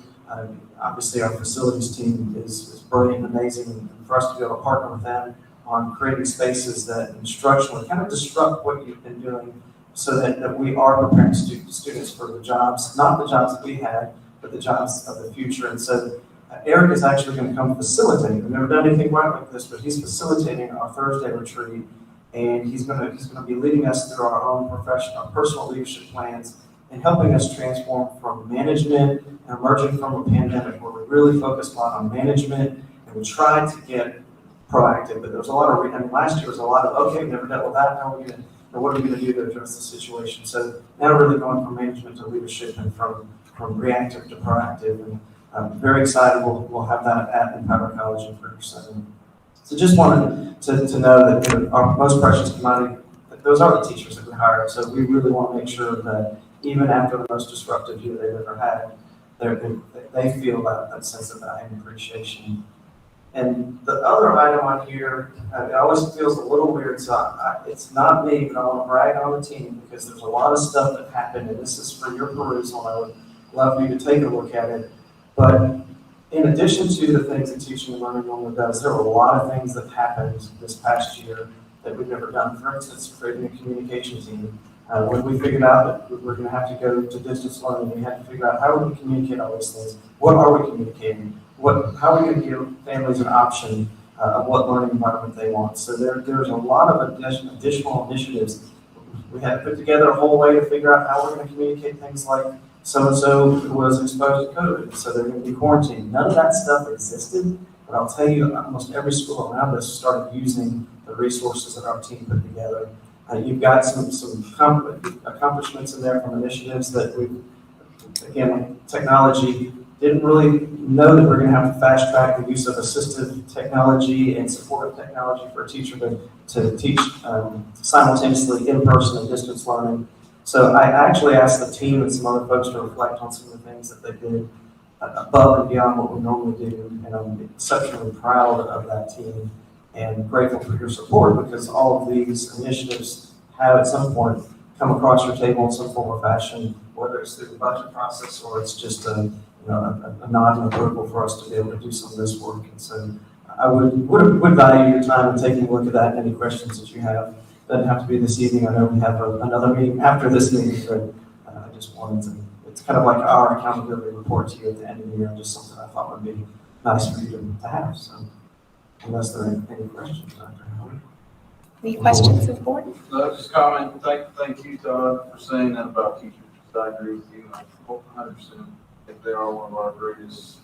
Obviously, our facilities team is brilliant and amazing, and for us to be able to partner with them on creating spaces that instructionally kind of disrupt what you've been doing so that we are preparing students for the jobs, not the jobs that we had, but the jobs of the future. And so Eric is actually going to come facilitate. We've never done anything quite like this, but he's facilitating our Thursday retreat, and he's going to be leading us through our own professional, personal leadership plans and helping us transform from management and emerging from a pandemic where we really focused on management and we tried to get proactive, but there was a lot of, last year was a lot of, okay, we've never dealt with that, what are we going to do to address the situation? So now we're really going from management to leadership and from reactive to proactive, and I'm very excited we'll have that at Empower College in Ferguson. So just wanted to know that our most precious commodity, those are the teachers that we hire, so we really want to make sure that even after the most disruptive year they've ever had, they feel that sense of value and appreciation. And the other item on here, it always feels a little weird, so it's not me, but I want to brag on the team because there's a lot of stuff that happened, and this is for your perusal, and I would love for you to take a look at it. But in addition to the things that Teaching and Learning normally does, there were a lot of things that happened this past year that we've never done. For instance, creating a communication team. When we figured out that we're going to have to go to distance learning, we had to figure out how we communicate all these things. What are we communicating? How are we going to give families an option of what learning environment they want? So there's a lot of additional initiatives. We had to put together a whole way to figure out how we're going to communicate things like so-and-so was exposed to COVID, so they're going to be quarantined. None of that stuff existed, but I'll tell you, almost every school around us started using the resources that our team put together. You've got some accomplishments in there from initiatives that we, again, technology, didn't really know that we're going to have to fast track the use of assistive technology and supportive technology for a teacher to teach simultaneously in person and distance learning. So I actually asked the team and some other folks to reflect on some of the things that they did above and beyond what we normally do, and I'm exceptionally proud of that team and grateful for your support because all of these initiatives have at some point come across your table in some form or fashion, whether it's through the budget process or it's just a nod and approval for us to be able to do some of this work. And so I would value your time in taking a look at that and any questions that you have. Doesn't have to be this evening. I know we have another meeting after this meeting, but I just wanted to, it's kind of like our accountability report to you at the end of the year, just something I thought would be nice for you to have. So unless there are any questions, Dr. Howard. Any questions of the board? So just comment, thank you, Todd, for saying that about teachers. I agree with you 100%. If they are one of our greatest,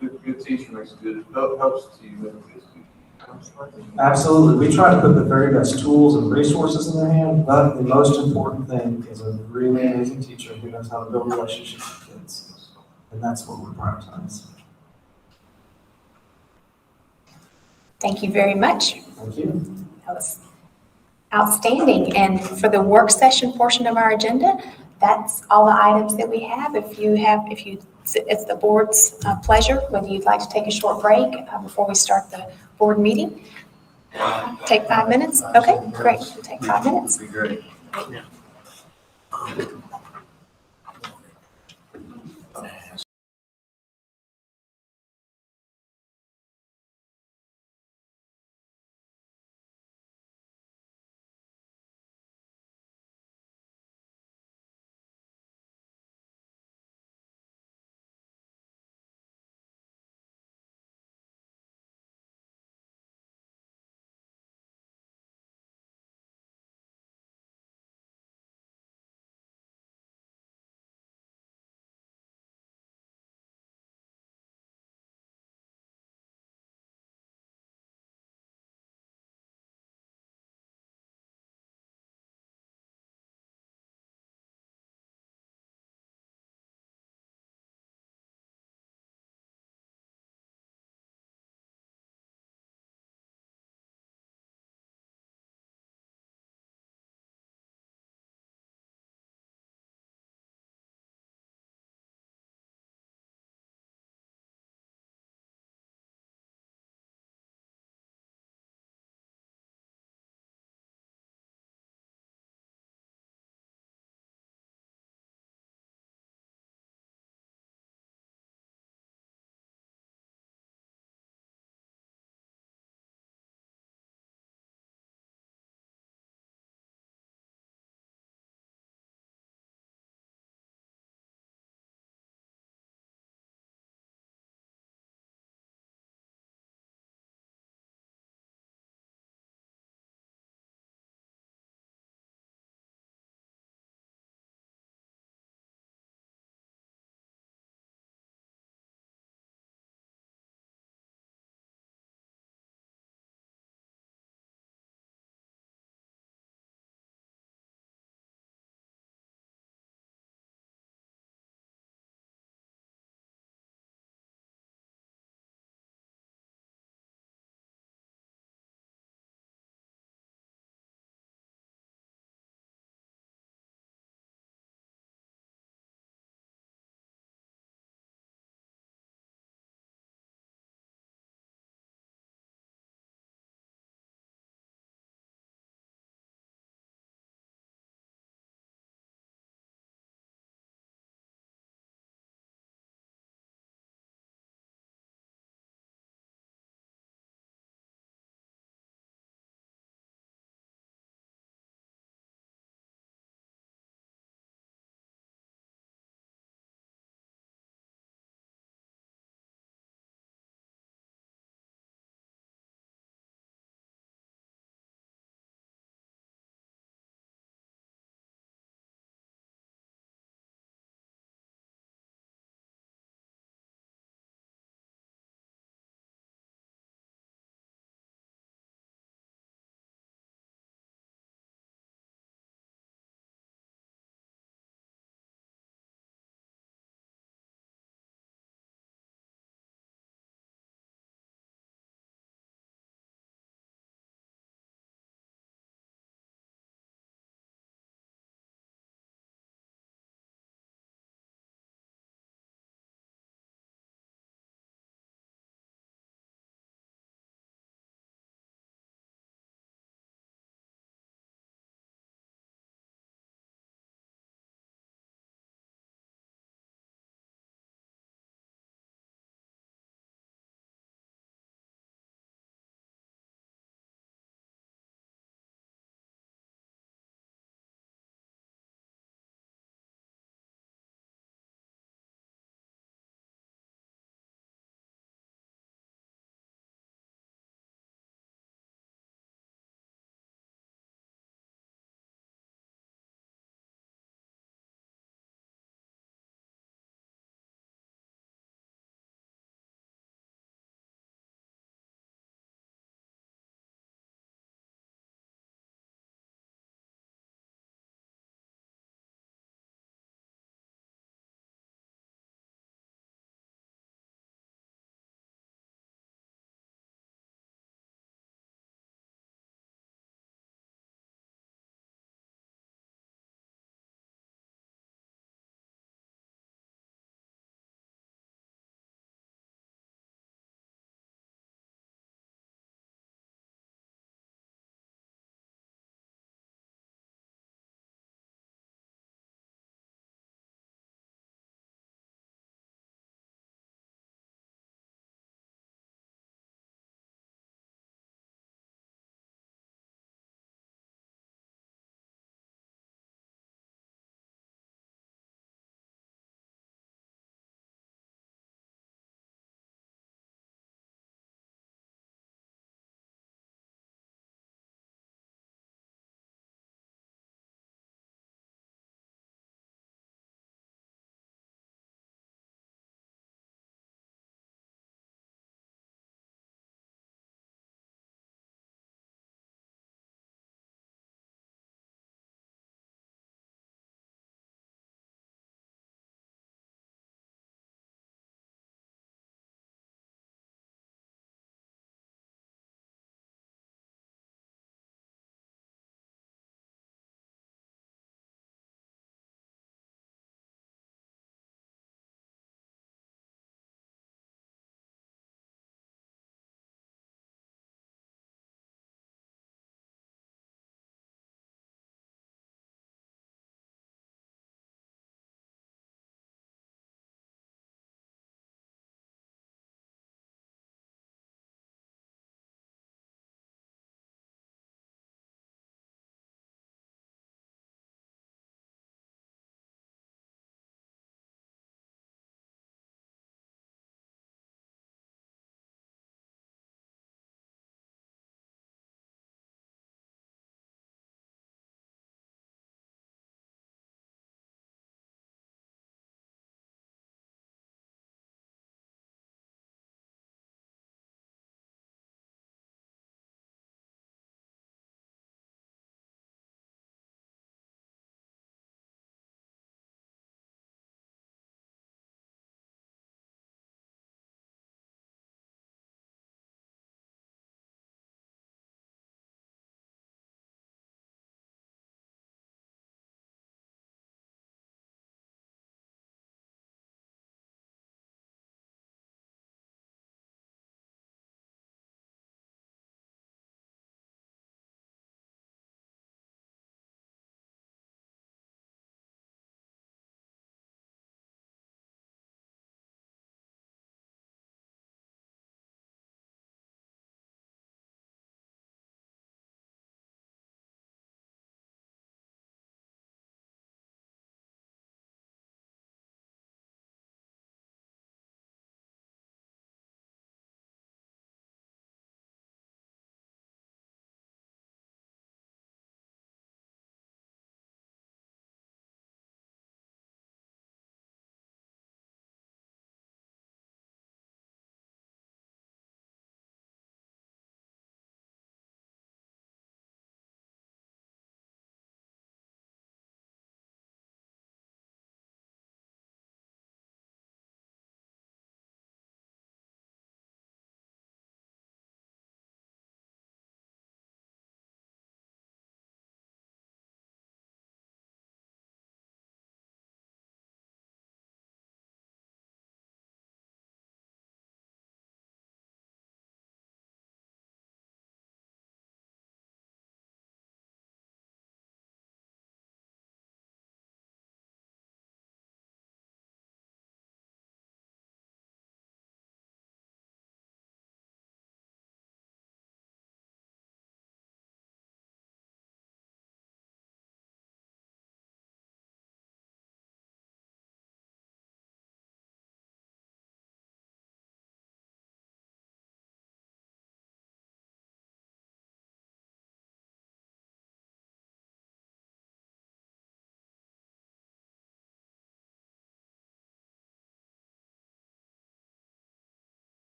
good teacher makes a good, helps to you. Absolutely. We try to put the very best tools and resources in their hand, but the most important thing is a really amazing teacher who knows how to build relationships with kids. And that's what we prioritize. Thank you very much. Thank you. That was outstanding. And for the work session portion of our agenda, that's all the items that we have. It's the board's pleasure, whether you'd like to take a short break before we start the board meeting. Take 5 minutes? Okay, great. We'll take 5 minutes. That'd be great.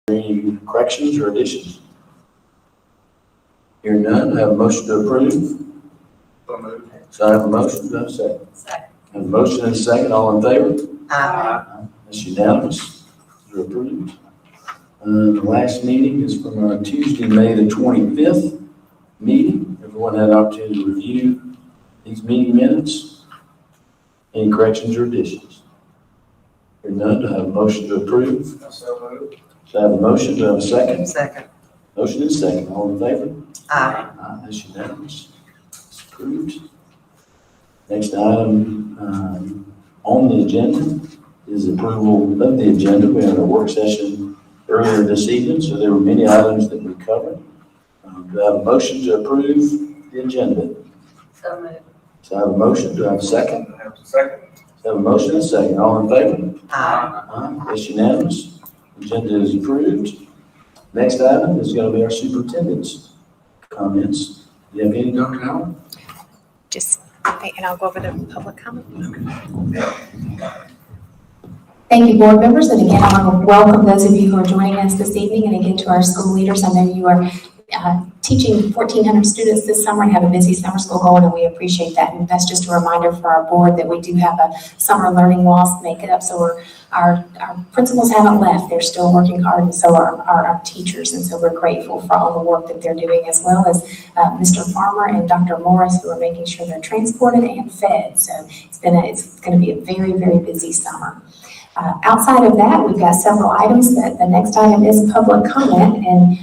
Any corrections or additions? Hearing none, I have a motion to approve. So moved. So I have a motion, do I have a second? Second. I have a motion and a second, all in favor? Aye. That's unanimous. You're approved. The last meeting is from our Tuesday, May the 25th meeting. Everyone had an opportunity to review these meeting minutes. Any corrections or additions? Hearing none, do I have a motion to approve? So moved. So I have a motion, do I have a second? Second. Motion and second, all in favor? Aye. That's unanimous. It's approved. Next item on the agenda is approval of the agenda. We had a work session earlier this evening, so there were many items that we covered. Do I have a motion to approve the agenda? So moved. So I have a motion, do I have a second? I have a second. So I have a motion and a second, all in favor? Aye. That's unanimous. Agenda is approved. Next item is going to be our superintendent's comments. Do you have any, Dr. Howard? Just, and I'll go over the public comment. Thank you, board members. And again, I want to welcome those of you who are joining us this evening, and again to our school leaders. I know you are teaching 1,400 students this summer and have a busy summer school going, and we appreciate that. And that's just a reminder for our board that we do have a summer learning loss to make it up. So our principals haven't left. They're still working hard, and so are our teachers. And so we're grateful for all the work that they're doing, as well as Mr. Farmer and Dr. Morris, who are making sure they're transported and fed. So it's going to be a very, very busy summer. Outside of that, we've got several items. The next item is public comment, and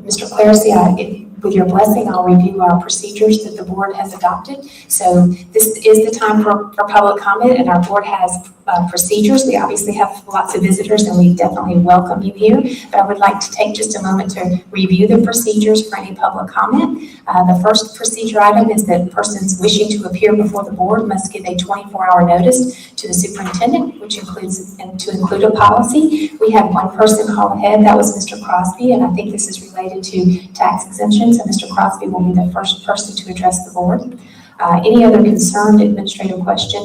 Mr. Clarsey, with your blessing, I'll review our procedures that the board has adopted. So this is the time for public comment, and our board has procedures. We obviously have lots of visitors, and we definitely welcome you here. But I would like to take just a moment to review the procedures for any public comment. The first procedure item is that persons wishing to appear before the board must give a 24-hour notice to the superintendent, which includes a policy. We had one person call ahead. That was Mr. Crosby, and I think this is related to tax exemptions. So Mr. Crosby will be the first person to address the board. Any other concerned administrative question,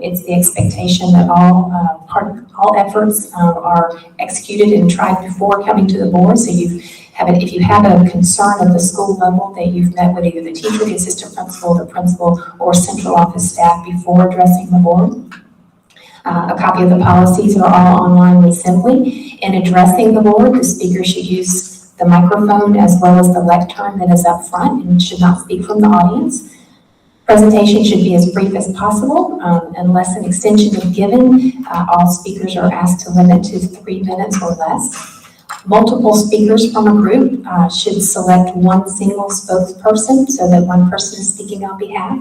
it's the expectation that all efforts are executed and tried before coming to the board. So if you have a concern at the school level that you've met with either the teacher, the assistant principal, the principal, or central office staff before addressing the board. A copy of the policies are all online with Assembly. In addressing the board, the speaker should use the microphone as well as the lectern that is up front and should not speak from the audience. Presentation should be as brief as possible. Unless an extension is given, all speakers are asked to limit to 3 minutes or less. Multiple speakers from a group should select one single spokesperson so that one person is speaking on behalf.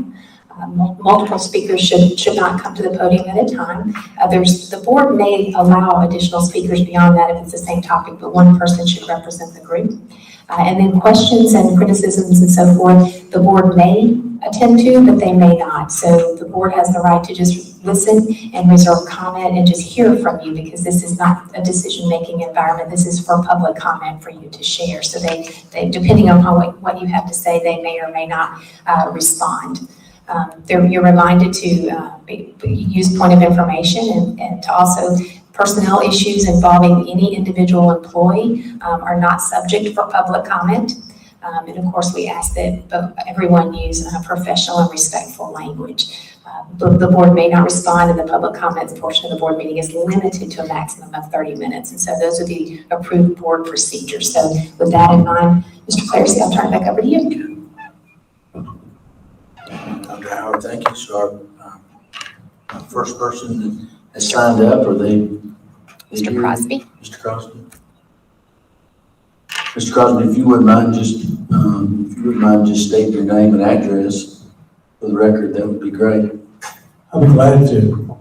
Multiple speakers should not come to the podium at a time. The board may allow additional speakers beyond that if it's the same topic, but one person should represent the group. And then questions and criticisms and so forth, the board may attend to, but they may not. So the board has the right to just listen and reserve comment and just hear from you, because this is not a decision-making environment. This is for public comment for you to share. So they depending on what you have to say, they may or may not respond. You're reminded to use point of information and to also personnel issues involving any individual employee are not subject for public comment. And of course, we ask that everyone use professional and respectful language. The board may not respond, and the public comments portion of the board meeting is limited to a maximum of 30 minutes. And so those are the approved board procedures. So with that in mind, Mr. Clarsey, I'll turn it back over to you. Dr. Howard, thank you. So our first person that has signed up, are they? Mr. Crosby. Mr. Crosby. Mr. Crosby, if you wouldn't mind just stating your name and address for the record, that would be great. I'll be glad to.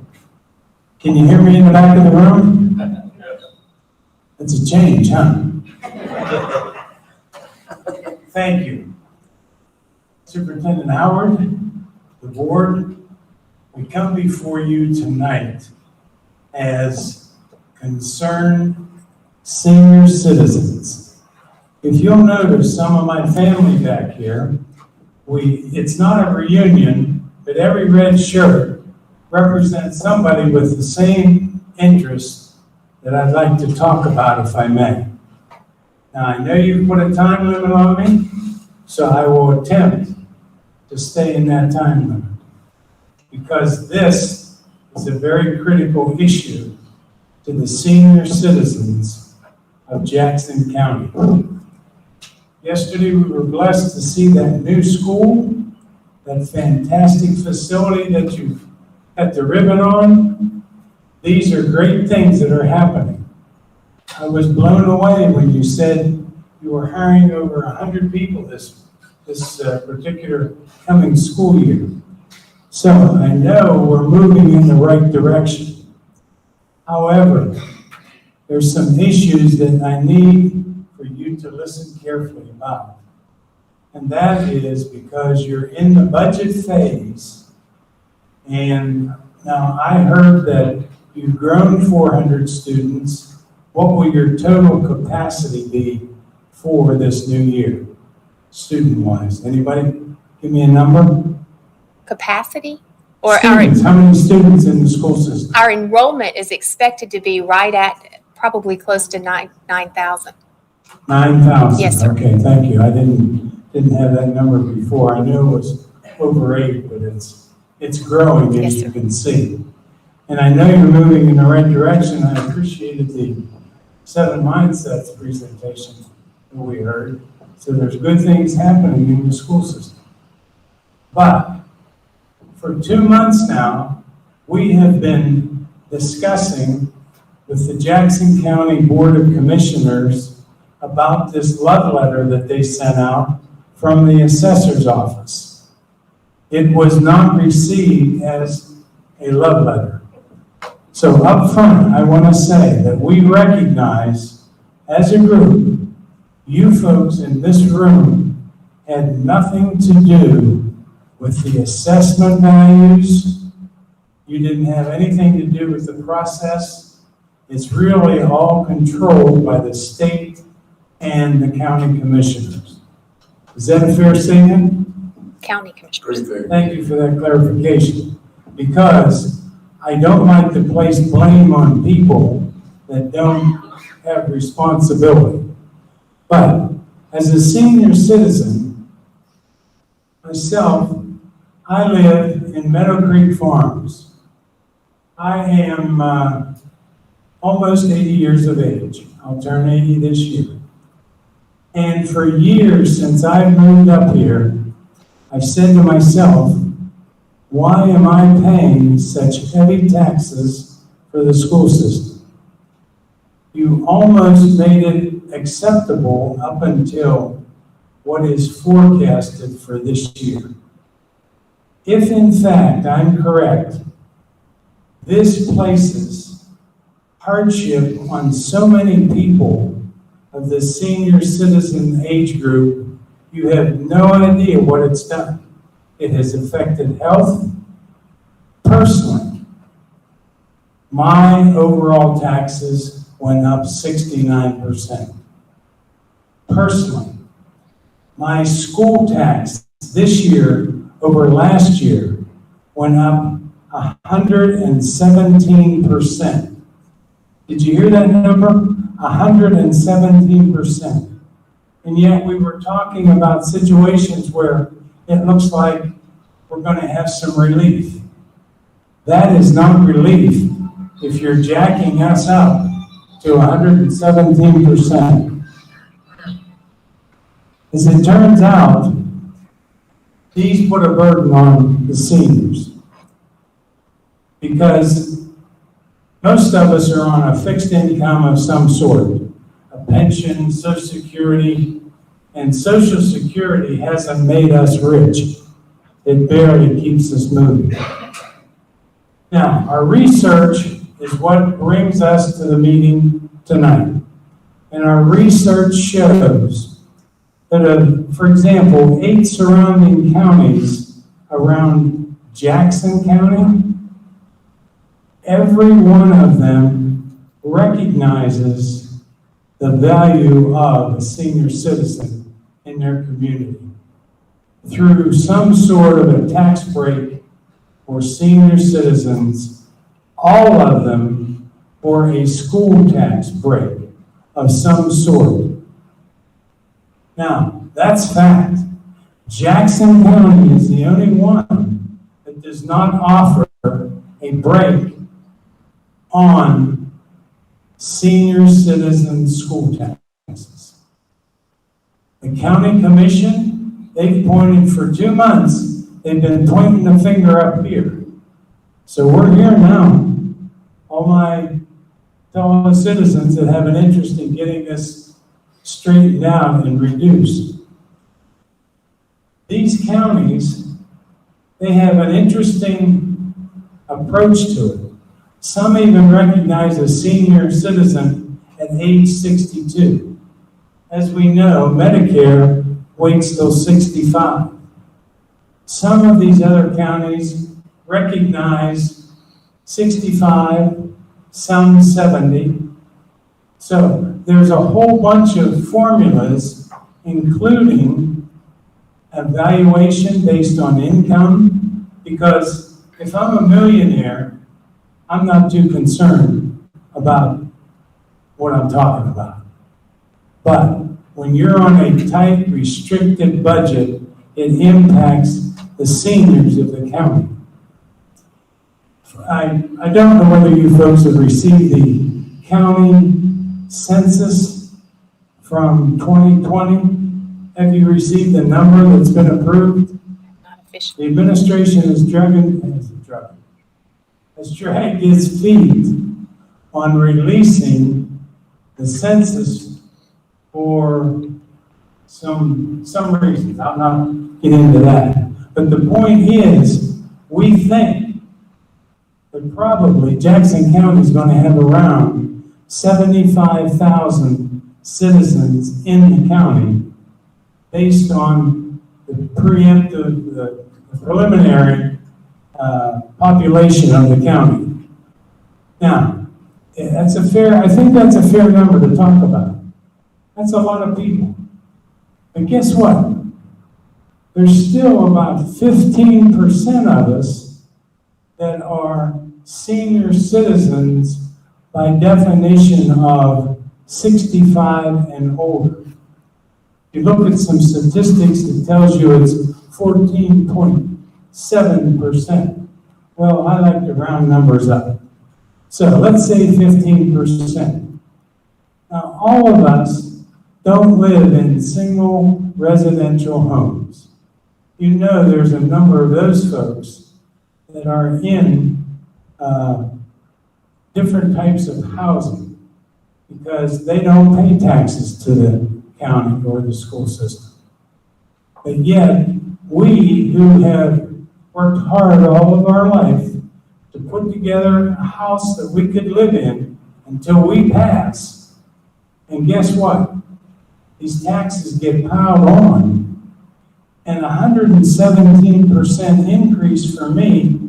Can you hear me in the back of the room? That's a change, huh? Thank you. Superintendent Howard, the board, we come before you tonight as concerned senior citizens. If you'll notice some of my family back here, it's not a reunion, but every red shirt represents somebody with the same interests that I'd like to talk about, if I may. Now, I know you've put a time limit on me, so I will attempt to stay in that time limit, because this is a very critical issue to the senior citizens of Jackson County. Yesterday, we were blessed to see that new school, that fantastic facility that you've got the ribbon on. These are great things that are happening. I was blown away when you said you were hiring over 100 people this particular coming school year. So I know we're moving in the right direction. However, there's some issues that I need for you to listen carefully about. And that is because you're in the budget phase, and now I heard that you've grown 400 students. What will your total capacity be for this new year, student-wise? Anybody give me a number? Capacity? Or Students, how many students in the school system? our enrollment is expected to be right at probably close to 9,000. 9,000. Yes, sir. Okay, thank you. I didn't have that number before. I knew it was over 8, but it's growing, as Yes, you can see. And I know you're moving in the right direction. I appreciated the 7 Mindsets presentation that we heard. So there's good things happening in the school system. But for 2 months now, we have been discussing with the Jackson County Board of Commissioners about this love letter that they sent out from the assessor's office. It was not received as a love letter. So up front, I want to say that we recognize as a group, you folks in this room had nothing to do with the assessment values. You didn't have anything to do with the process. It's really all controlled by the state and the county commissioners. Is that a fair statement? County commissioners. Pretty fair. Thank you for that clarification, because I don't like to place blame on people that don't have responsibility. But as a senior citizen, myself, I live in Meadow Creek Farms. I am almost 80 years of age. I'll turn 80 this year. And for years since I've moved up here, I've said to myself, why am I paying such heavy taxes for the school system? You almost made it acceptable up until what is forecasted for this year. If in fact I'm correct, this places hardship on so many people of the senior citizen age group, you have no idea what it's done. It has affected health. Personally, my overall taxes went up 69%. Personally, my school tax this year over last year went up 117%. Did you hear that number? 117%. And yet we were talking about situations where it looks like we're going to have some relief. That is not relief if you're jacking us up to 117%. As it turns out, these put a burden on the seniors, because most of us are on a fixed income of some sort, a pension, Social Security, and Social Security hasn't made us rich. It barely keeps us moving. Now, our research is what brings us to the meeting tonight. And our research shows that, for example, 8 surrounding counties around Jackson County, every one of them recognizes the value of a senior citizen in their community through some sort of a tax break for senior citizens. All of them for a school tax break of some sort. Now, that's fact. Jackson County is the only one that does not offer a break on senior citizen school taxes. The county commission, they've pointed for 2 months, they've been pointing the finger up here. So we're here now. All my fellow citizens that have an interest in getting this straightened out and reduced. These counties, they have an interesting approach to it. Some even recognize a senior citizen at age 62. As we know, Medicare waits till 65. Some of these other counties recognize 65, some 70. So there's a whole bunch of formulas, including evaluation based on income, because if I'm a millionaire, I'm not too concerned about what I'm talking about. But when you're on a tight, restricted budget, it impacts the seniors of the county. I don't know whether you folks have received the county census from 2020. Have you received the number that's been approved? Not official. The administration has dragged its feet on releasing the census for some reasons. I'll not get into that. But the point is, we think that probably Jackson County is going to have around 75,000 citizens in the county based on the preemptive, the preliminary population of the county. Now, I think that's a fair number to talk about. That's a lot of people. But guess what? There's still about 15% of us that are senior citizens by definition of 65 and older. You look at some statistics that tells you it's 14.7%. Well, I like to round numbers up. So let's say 15%. Now, all of us don't live in single residential homes. You know there's a number of those folks that are in different types of housing because they don't pay taxes to the county or the school system. But yet, we who have worked hard all of our life to put together a house that we could live in until we pass. And guess what? These taxes get piled on. And 117% increase for me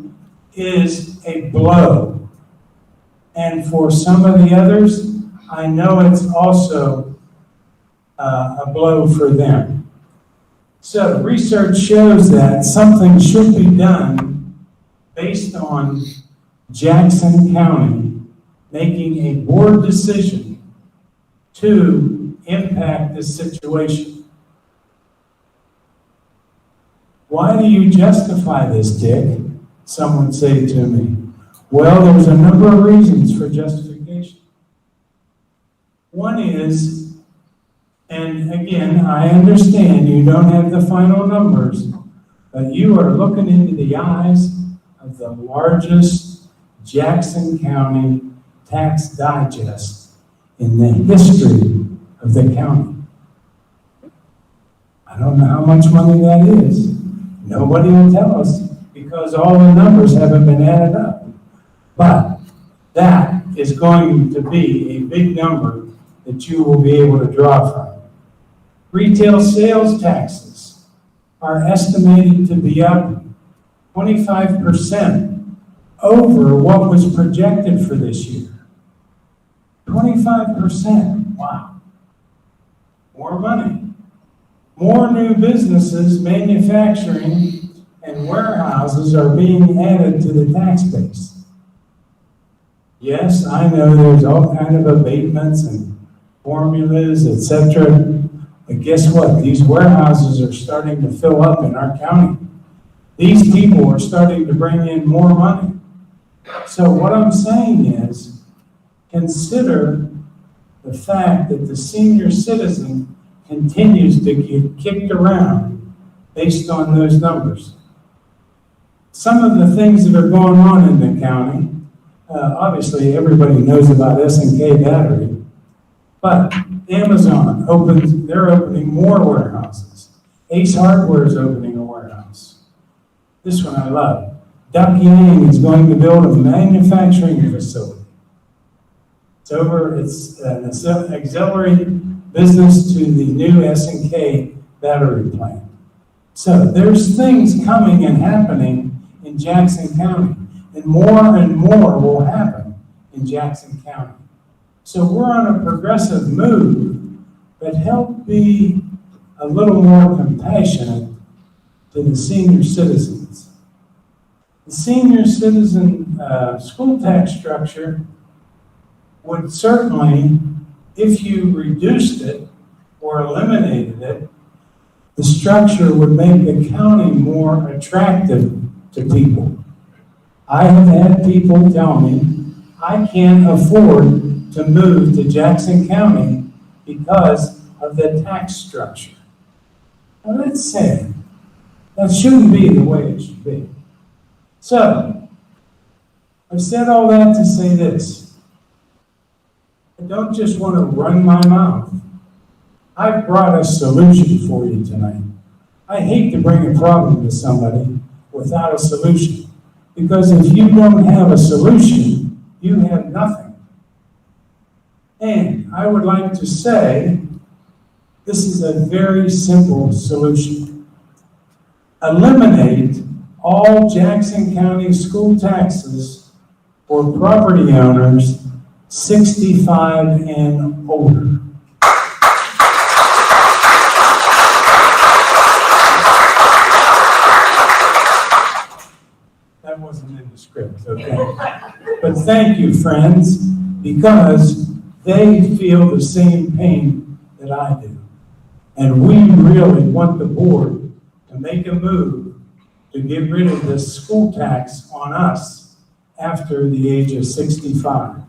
is a blow. And for some of the others, I know it's also a blow for them. So research shows that something should be done based on Jackson County making a board decision to impact this situation. Why do you justify this, Dick? Some would say to me. Well, there's a number of reasons for justification. One is, and again, I understand you don't have the final numbers, but you are looking into the eyes of the largest Jackson County tax digest in the history of the county. I don't know how much money that is. Nobody will tell us because all the numbers haven't been added up. But that is going to be a big number that you will be able to draw from. Retail sales taxes are estimated to be up 25% over what was projected for this year. 25%, wow. More money. More new businesses, manufacturing, and warehouses are being added to the tax base. Yes, I know there's all kind of abatements and formulas, et cetera. But guess what? These warehouses are starting to fill up in our county. These people are starting to bring in more money. So what I'm saying is, consider the fact that the senior citizen continues to get kicked around based on those numbers. Some of the things that are going on in the county, obviously everybody knows about SNK Battery, but Amazon they're opening more warehouses. Ace Hardware is opening a warehouse. This one I love. Duck Yang is going to build a manufacturing facility. It's an auxiliary business to the new SNK battery plant. So there's things coming and happening in Jackson County, and more will happen in Jackson County. So we're on a progressive move, but help be a little more compassionate to the senior citizens. The senior citizen school tax structure would certainly, if you reduced it or eliminated it, the structure would make the county more attractive to people. I have had people tell me, I can't afford to move to Jackson County because of the tax structure. Now that's sad. That shouldn't be the way it should be. So, I've said all that to say this. I don't just want to run my mouth. I've brought a solution for you tonight. I hate to bring a problem to somebody without a solution, because if you don't have a solution, you have nothing. And I would like to say, this is a very simple solution. Eliminate all Jackson County school taxes for property owners 65 and older. That wasn't in the script, okay? But thank you, friends, because they feel the same pain that I do. And we really want the board to make a move to get rid of this school tax on us after the age of 65.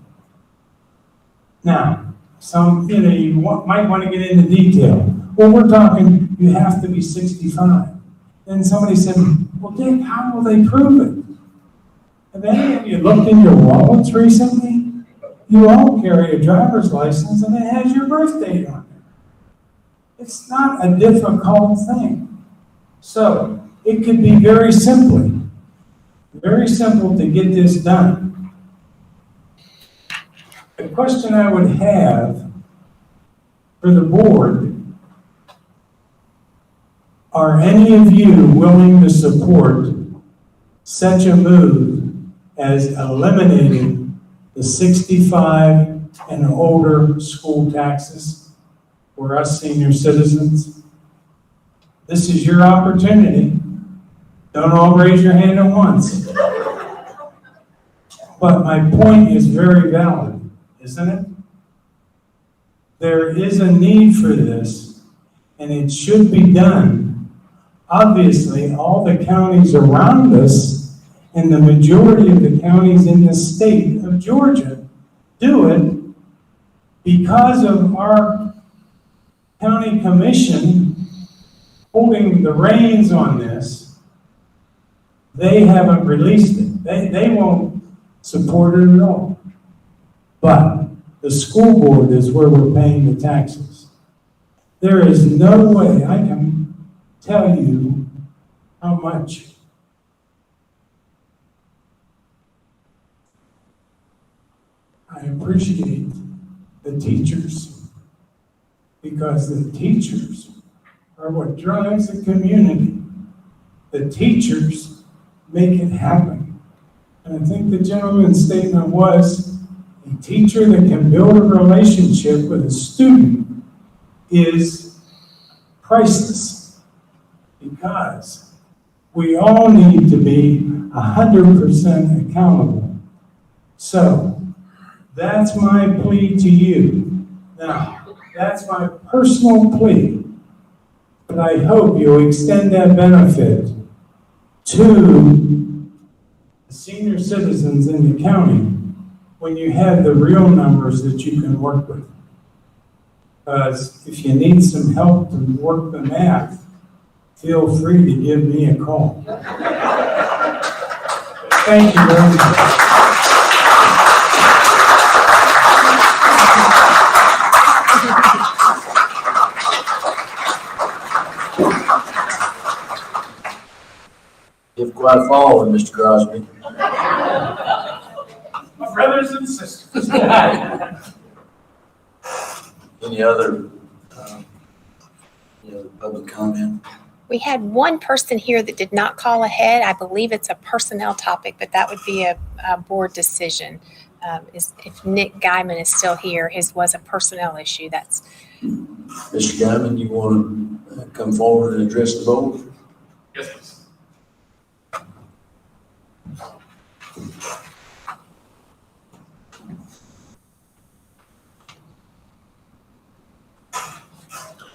Now, you might want to get into detail. Well, we're talking, you have to be 65. Then somebody said, well, Dick, how will they prove it? Have any of you looked in your wallets recently? You all carry a driver's license and it has your birth date on it. It's not a difficult thing. So, it could be very simple to get this done. The question I would have for the board, are any of you willing to support such a move as eliminating the 65 and older school taxes for us senior citizens? This is your opportunity. Don't all raise your hand at once. But my point is very valid, isn't it? There is a need for this, and it should be done. Obviously, all the counties around us and the majority of the counties in the state of Georgia do it because of our county commission holding the reins on this. They haven't released it. They won't support it at all. But the school board is where we're paying the taxes. There is no way I can tell you how much I appreciate the teachers, because the teachers are what drives the community. The teachers make it happen. And I think the gentleman's statement was, a teacher that can build a relationship with a student is priceless, because we all need to be 100% accountable. So That's my plea to you. Now, that's my personal plea. But I hope you'll extend that benefit to the senior citizens in the county when you have the real numbers that you can work with. Because if you need some help to work the math, feel free to give me a call. Thank you very much. You have quite a following, Mr. Crosby. My brothers and sisters. Any other, public comment? We had one person here that did not call ahead. I believe it's a personnel topic, but that would be a board decision. If Nick Guyman is still here, his was a personnel issue. That's. Mr. Guyman, you want to come forward and address the board? Yes, please.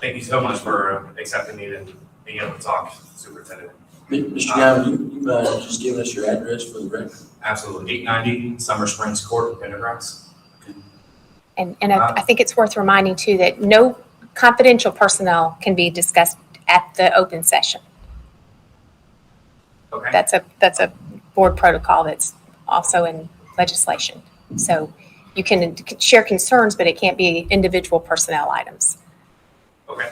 Thank you so much for accepting me and being able to talk, Superintendent. Mr. Guyman, you mind just giving us your address for the record? Absolutely. 890 Summer Springs Court, Pendergrass. And I think it's worth reminding too that no confidential personnel can be discussed at the open session. Okay. That's a board protocol that's also in legislation. So you can share concerns, but it can't be individual personnel items. Okay.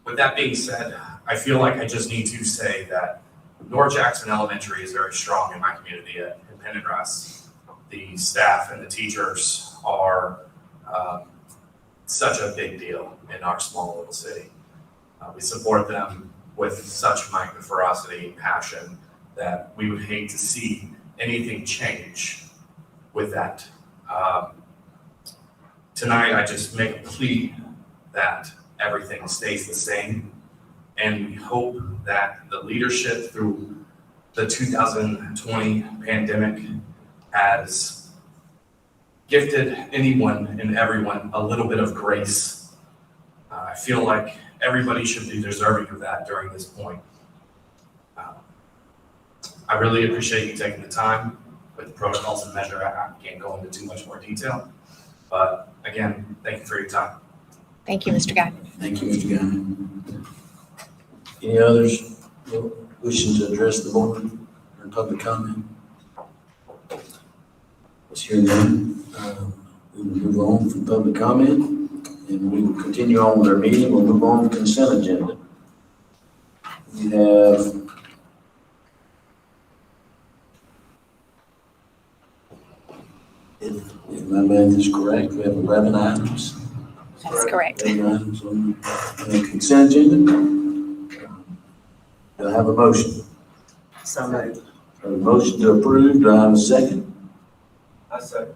With that being said, I feel like I just need to say that North Jackson Elementary is very strong in my community in Pendergrass. The staff and the teachers are such a big deal in our small little city. We support them with such ferocity and passion that we would hate to see anything change with that. Tonight, I just make a plea that everything stays the same, and we hope that the leadership through the 2020 pandemic has gifted anyone and everyone a little bit of grace. I feel like everybody should be deserving of that during this point. I really appreciate you taking the time with the protocols and measure. I can't go into too much more detail, but again, thank you for your time. Thank you, Mr. Guy. Thank you, Mr. Guyman. Any others wishing to address the board or public comment? Let's hear none. We will move on from public comment, and we will continue on with our meeting. We'll move on to consent agenda. We have if my math is correct, we have 11 items. That's correct. 11 items on the consent agenda. Do I have a motion? So moved. I have a motion to approve. Do I have a second? I second.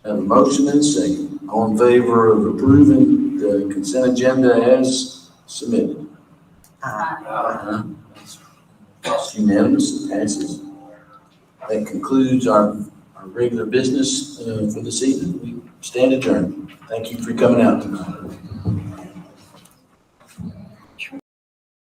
I have a motion and a second. All in favor of approving the consent agenda as submitted? It's unanimous, it passes. That concludes our regular business for this evening. We stand adjourned. Thank you for coming out tonight.